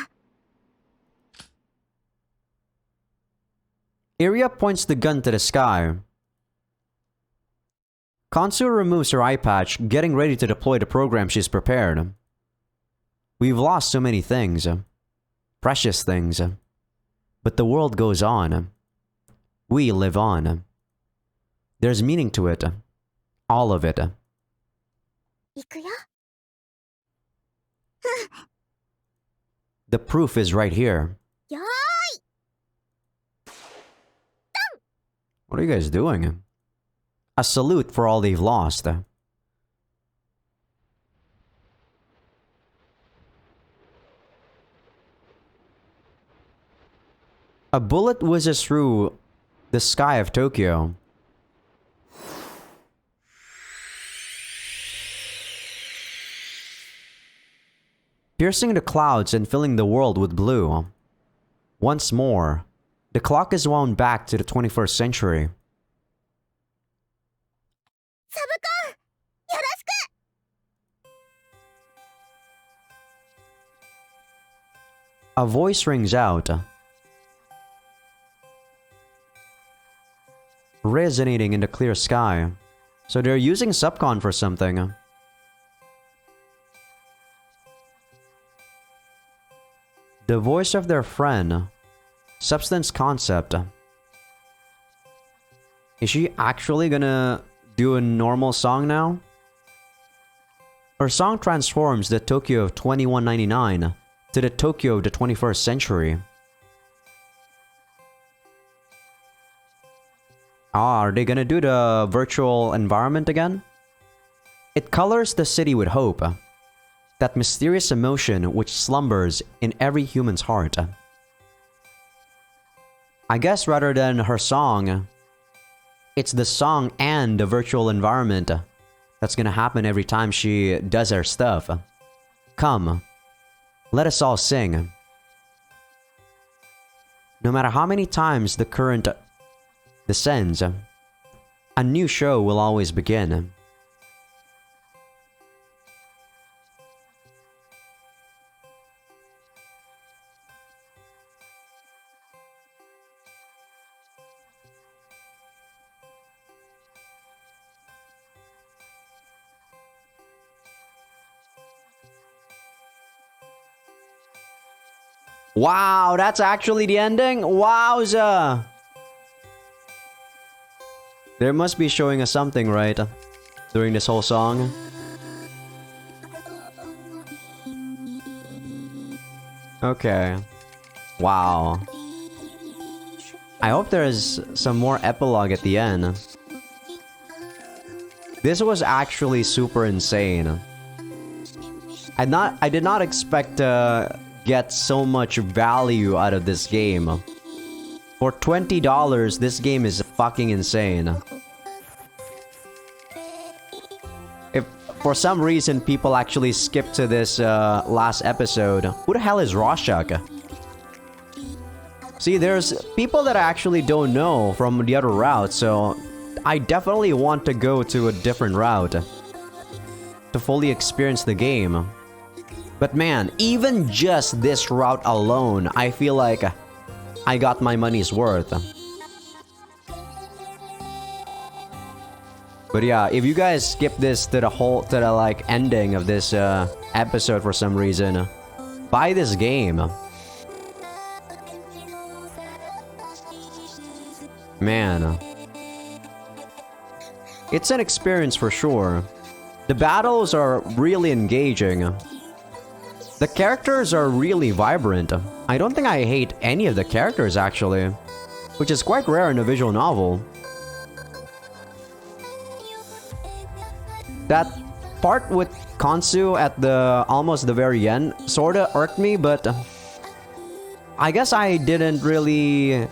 A: Iria points the gun to the sky. Kansu removes her eye patch, getting ready to deploy the program she's prepared. We've lost so many things. Precious things. But the world goes on. We live on. There's meaning to it. All of it.
D: 行くよ。
A: The proof is right here.
D: よーい。
A: What are you guys doing? A salute for all they've lost. A bullet whizzes through the sky of Tokyo. Piercing the clouds and filling the world with blue. Once more, the clock is wound back to the 21st century.
D: サブコン、よろしく。
A: A voice rings out, resonating in the clear sky. So they're using Subcon for something. The voice of their friend, Substance Concept. Is she actually gonna do a normal song now? Her song transforms the Tokyo of 2199 to the Tokyo of the 21st century. Ah, are they gonna do the virtual environment again? It colors the city with hope. That mysterious emotion which slumbers in every human's heart. I guess rather than her song, it's the song and the virtual environment that's gonna happen every time she does her stuff. Come, let us all sing. No matter how many times the current descends, a new show will always begin. Wow, that's actually the ending? Wowza! There must be showing us something, right? During this whole song. Okay. Wow. I hope there's some more epilogue at the end. This was actually super insane. I did not expect to get so much value out of this game. For $20, this game is fucking insane. If for some reason people actually skip to this last episode, who the hell is Rorschach? See, there's people that I actually don't know from the other route, so I definitely want to go to a different route to fully experience the game. But man, even just this route alone, I feel like I got my money's worth. But yeah, if you guys skip this to the like ending of this episode for some reason, buy this game. Man, it's an experience for sure. The battles are really engaging. The characters are really vibrant. I don't think I hate any of the characters actually, which is quite rare in a visual novel. That part with Kansu at the almost the very end sorta irked me, but I guess I didn't really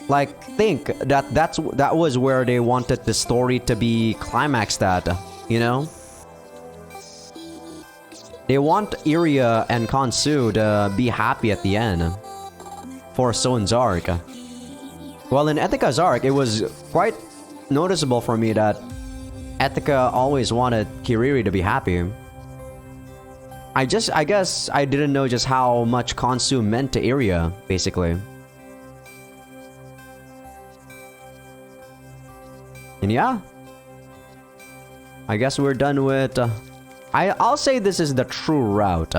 A: like think that that was where they wanted the story to be climaxed at, you know? They want Iria and Kansu to be happy at the end for Son's arc. Well, in Etika's arc, it was quite noticeable for me that Etika always wanted Kiriri to be happy. I guess I didn't know just how much Kansu meant to Iria, basically. And yeah, I guess we're done with... I'll say this is the true route.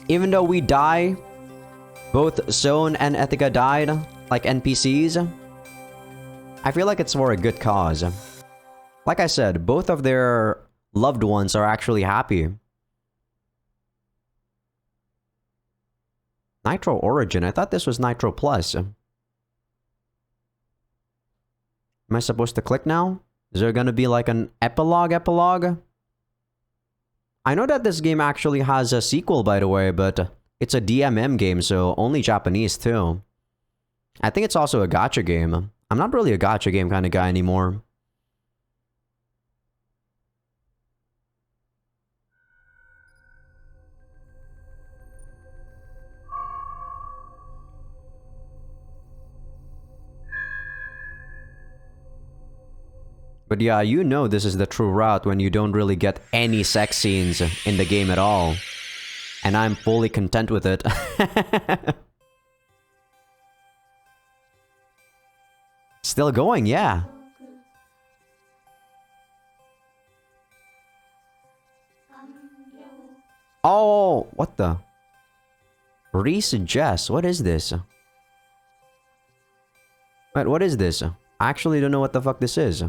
A: Even though we die, both Zone and Etika died, like NPCs, I feel like it's for a good cause. Like I said, both of their loved ones are actually happy. Nitro Origin, I thought this was Nitro Plus. Am I supposed to click now? Is there gonna be like an epilogue? I know that this game actually has a sequel, by the way, but it's a DMM game, so only Japanese too. I think it's also a gacha game. I'm not really a gacha game kind of guy anymore. But yeah, you know this is the true route when you don't really get any sex scenes in the game at all. And I'm fully content with it. Still going, yeah. Oh, what the? Resuggest, what is this? Wait, what is this? I actually don't know what the fuck this is.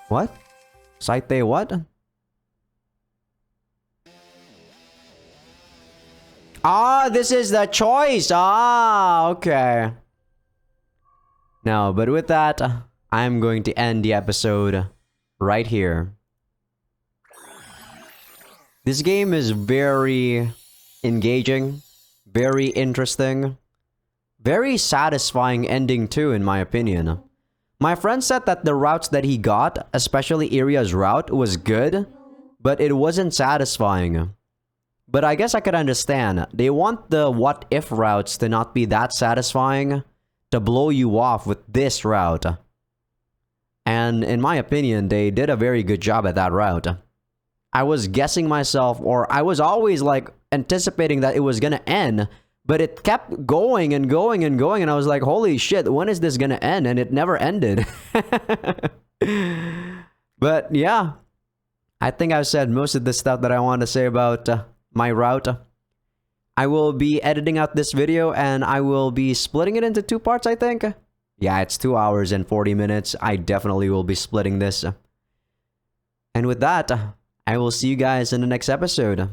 A: What? Saite what? Ah, this is the choice! Ah, okay. No, but with that, I'm going to end the episode right here. This game is very engaging, very interesting, very satisfying ending too, in my opinion. My friend said that the routes that he got, especially Iria's route, was good, but it wasn't satisfying. But I guess I could understand. They want the what-if routes to not be that satisfying, to blow you off with this route. And in my opinion, they did a very good job at that route. I was guessing myself, or I was always like anticipating that it was gonna end, but it kept going and going and going, and I was like, holy shit, when is this gonna end? And it never ended. But yeah, I think I've said most of the stuff that I want to say about my route. I will be editing out this video, and I will be splitting it into 2 parts, I think. Yeah, it's 2 hours and 40 minutes. I definitely will be splitting this. And with that, I will see you guys in the next episode,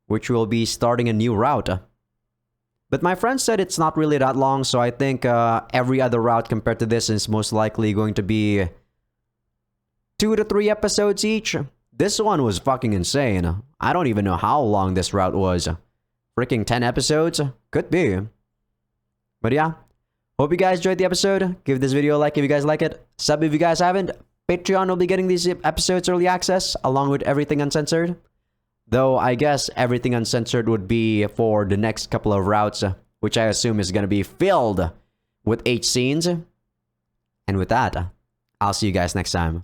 A: which will be starting a new route. But my friend said it's not really that long, so I think every other route compared to this is most likely going to be 2 to 3 episodes each. This one was fucking insane. I don't even know how long this route was. Freaking 10 episodes? Could be. But yeah, hope you guys enjoyed the episode. Give this video a like if you guys like it. Sub if you guys haven't. Patreon will be getting these episodes early access, along with everything uncensored. Though I guess everything uncensored would be for the next couple of routes which I assume is going to be filled with H scenes. And with that, I'll see you guys next time.